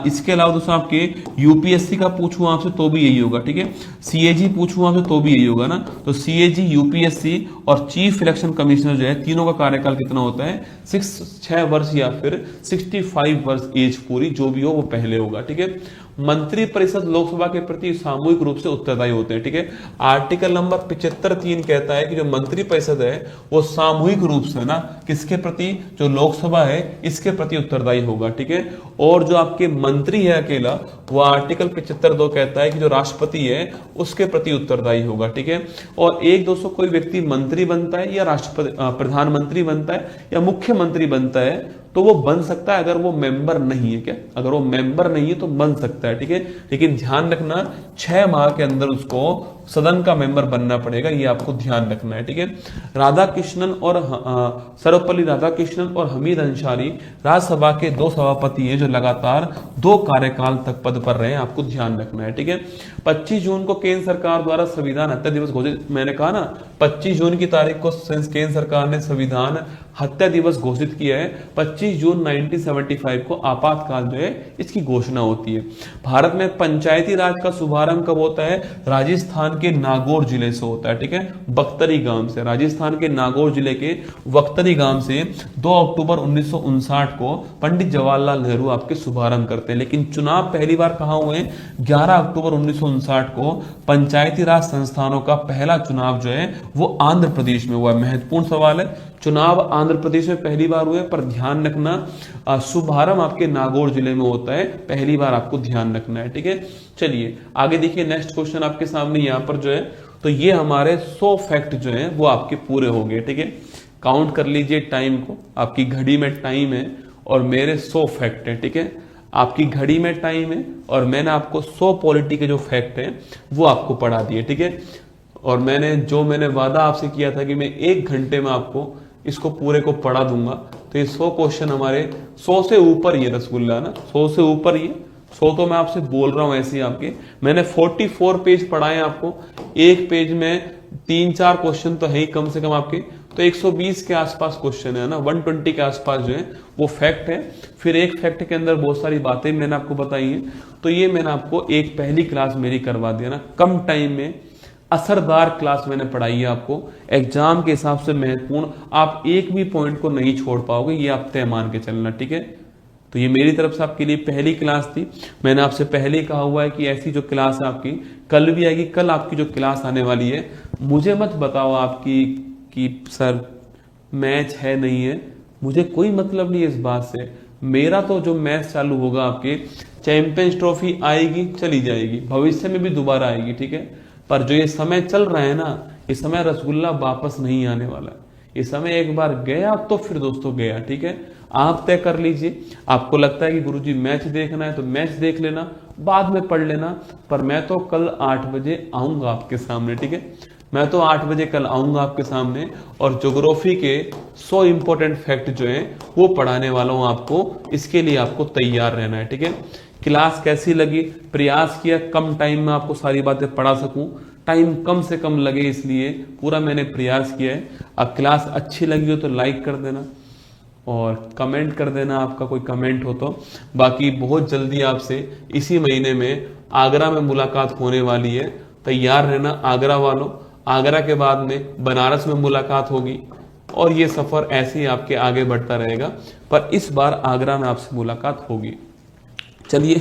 इसके अलावा दोस्तों आपके यूपीएससी का पूछूं आपसे तो भी यही होगा, ठीक है। सीएजी पूछूं आपसे तो भी यही होगा ना, तो सीएजी, यूपीएससी और चीफ इलेक्शन कमिश्नर जो है, तीनों का कार्यकाल कितना होता है, 6 वर्ष या फिर 65 वर्ष एज पूरी, जो भी हो वो पहले होगा, ठीक है। मंत्री परिषद लोकसभा के प्रति सामूहिक रूप से उत्तरदायी होते हैं, ठीक है। आर्टिकल नंबर 75(3) कहता है कि जो मंत्री परिषद है वो सामूहिक रूप से ना किसके प्रति, जो लोकसभा है इसके प्रति उत्तरदायी होगा, ठीक है। और जो आपके मंत्री है अकेला, वो आर्टिकल 75(2) कहता है कि जो राष्ट्रपति है उसके प्रति उत्तरदायी होगा, ठीक है। और एक दोस्तों कोई व्यक्ति मंत्री बनता है या राष्ट्रपति प्रधानमंत्री बनता है या मुख्यमंत्री बनता है, तो वो बन सकता है अगर वो मेंबर नहीं है, क्या, अगर वो मेंबर नहीं है तो बन सकता है, ठीक है। लेकिन ध्यान रखना 6 माह के अंदर उसको सदन का मेंबर बनना पड़ेगा, ये आपको ध्यान रखना है, ठीक है। राधाकृष्णन और सर्वपल्ली राधाकृष्णन और हमीद अंसारी राज्यसभा के 2 सभापति हैं जो लगातार 2 कार्यकाल तक पद पर रहे हैं, आपको ध्यान रखना है, ठीक है। 25 जून को केंद्र सरकार द्वारा संविधान हत्या दिवस घोषित, मैंने कहा ना 25 जून की तारीख को केंद्र सरकार ने संविधान हत्या दिवस घोषित किया है। 25 जून 1975 को आपातकाल जो है इसकी घोषणा होती है। भारत में पंचायती राज का शुभारंभ कब होता है, राजस्थान के नागौर जिले से होता है, ठीक है, बख्तरी गांव से। राजस्थान के नागौर जिले के बख्तरी गांव से 2 अक्टूबर 1959 को पंडित जवाहरलाल नेहरू आपके शुभारंभ करते हैं। लेकिन चुनाव पहली बार कहां हुए, 11 अक्टूबर 1959 को पंचायती राज संस्थानों का पहला चुनाव जो है वो आंध्र प्रदेश में हुआ। महत्वपूर्ण सवाल है, चुनाव आंध्र प्रदेश में पहली बार हुए, पर ध्यान रखना शुभारंभ आपके नागौर जिले में होता है, पहली बार आपको ध्यान रखना है, ठीक है। चलिए आगे देखिए, नेक्स्ट क्वेश्चन आपके सामने यहाँ पर जो है, तो ये हमारे 100 फैक्ट जो है वो आपके पूरे हो गए, ठीक है। काउंट कर लीजिए टाइम को, आपकी घड़ी में टाइम है और मेरे 100 फैक्ट है, ठीक है। आपकी घड़ी में टाइम है और मैंने आपको 100 पॉलिटी के जो फैक्ट हैं वो आपको पढ़ा दिए, ठीक है। और मैंने वादा आपसे किया था कि मैं 1 घंटे में आपको इसको पूरे को पढ़ा दूंगा, तो ये 100 क्वेश्चन हमारे 100 से ऊपर ही है रसगुल्ला ना, 100 से ऊपर ही है। 100 तो मैं आपसे बोल रहा हूं ऐसे ही आपके, मैंने 44 पेज पढ़ाए आपको, एक पेज में 3-4 क्वेश्चन तो है ही कम से कम आपके, तो 120 के आसपास क्वेश्चन है ना, 120 के आसपास जो है वो फैक्ट है। फिर एक फैक्ट के अंदर बहुत सारी बातें मैंने आपको बताई हैं, तो ये मैंने आपको एक पहली क्लास मेरी करवा दिया ना, कम टाइम में असरदार क्लास मैंने पढ़ाई है आपको, एग्जाम के हिसाब से महत्वपूर्ण, आप एक भी पॉइंट को नहीं छोड़ पाओगे, ये आप तय मान के चलना, ठीक है। तो ये मेरी तरफ से आपके लिए पहली क्लास थी। मैंने आपसे पहले ही कहा हुआ है कि ऐसी जो क्लास है आपकी कल भी आएगी, कल आपकी जो क्लास आने वाली है, मुझे मत बताओ आपकी कि सर मैच है नहीं है, मुझे कोई मतलब नहीं है इस बात से। मेरा तो जो मैच चालू होगा आपके, चैंपियंस ट्रॉफी आएगी चली जाएगी, भविष्य में भी दोबारा आएगी, ठीक है। पर जो ये समय चल रहा है ना, ये समय रसगुल्ला वापस नहीं आने वाला, ये समय एक बार गया तो फिर दोस्तों गया, ठीक है। आप तय कर लीजिए। आपको लगता है कि गुरुजी मैच देखना है तो मैच देख लेना, बाद में पढ़ लेना, पर मैं तो कल 8 बजे आऊंगा आपके सामने, ठीक है। मैं तो 8 बजे कल आऊंगा आपके सामने और ज्योग्राफी के 100 इंपॉर्टेंट फैक्ट जो हैं वो पढ़ाने वाला हूं आपको। इसके लिए आपको तैयार रहना है, ठीक है। क्लास कैसी लगी? प्रयास किया कम टाइम में आपको सारी बातें पढ़ा सकूं, टाइम कम से कम लगे इसलिए पूरा मैंने प्रयास किया है। अब क्लास अच्छी लगी हो तो लाइक कर देना और कमेंट कर देना, आपका कोई कमेंट हो तो। बाकी बहुत जल्दी आपसे इसी महीने में आगरा में मुलाकात होने वाली है, तैयार रहना आगरा वालों। आगरा के बाद में बनारस में मुलाकात होगी और ये सफर ऐसे ही आपके आगे बढ़ता रहेगा, पर इस बार आगरा में आपसे मुलाकात होगी। चलिए,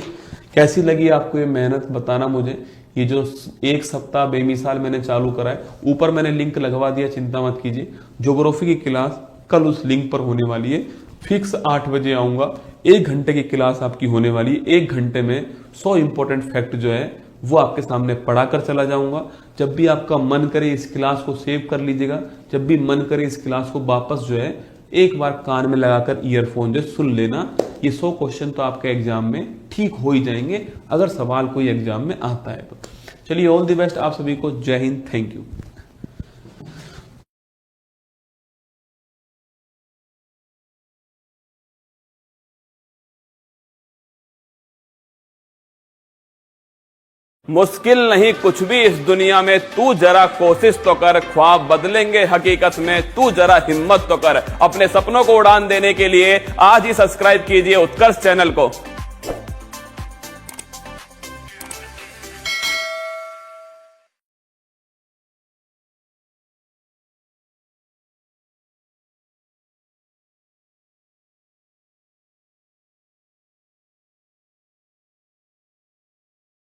कैसी लगी आपको ये मेहनत बताना मुझे। ये जो 1 सप्ताह बेमिसाल मैंने चालू करा है, ऊपर मैंने लिंक लगवा दिया, चिंता मत कीजिए। ज्योग्राफी की क्लास कल उस लिंक पर होने वाली है, फिक्स 8 बजे आऊंगा। 1 घंटे की क्लास आपकी होने वाली है। 1 घंटे में 100 इंपॉर्टेंट फैक्ट जो है वो आपके सामने पढ़ाकर चला जाऊंगा। जब भी आपका मन करे इस क्लास को सेव कर लीजिएगा, जब भी मन करे इस क्लास को वापस जो है एक बार कान में लगाकर ईयरफोन जो सुन लेना। ये 100 क्वेश्चन तो आपके एग्जाम में ठीक हो ही जाएंगे अगर सवाल कोई एग्जाम में आता है तो। चलिए, ऑल द बेस्ट आप सभी को। जय हिंद, थैंक यू। मुश्किल नहीं कुछ भी इस दुनिया में, तू जरा कोशिश तो कर, ख्वाब बदलेंगे हकीकत में, तू जरा हिम्मत तो कर। अपने सपनों को उड़ान देने के लिए आज ही सब्सक्राइब कीजिए उत्कर्ष चैनल को।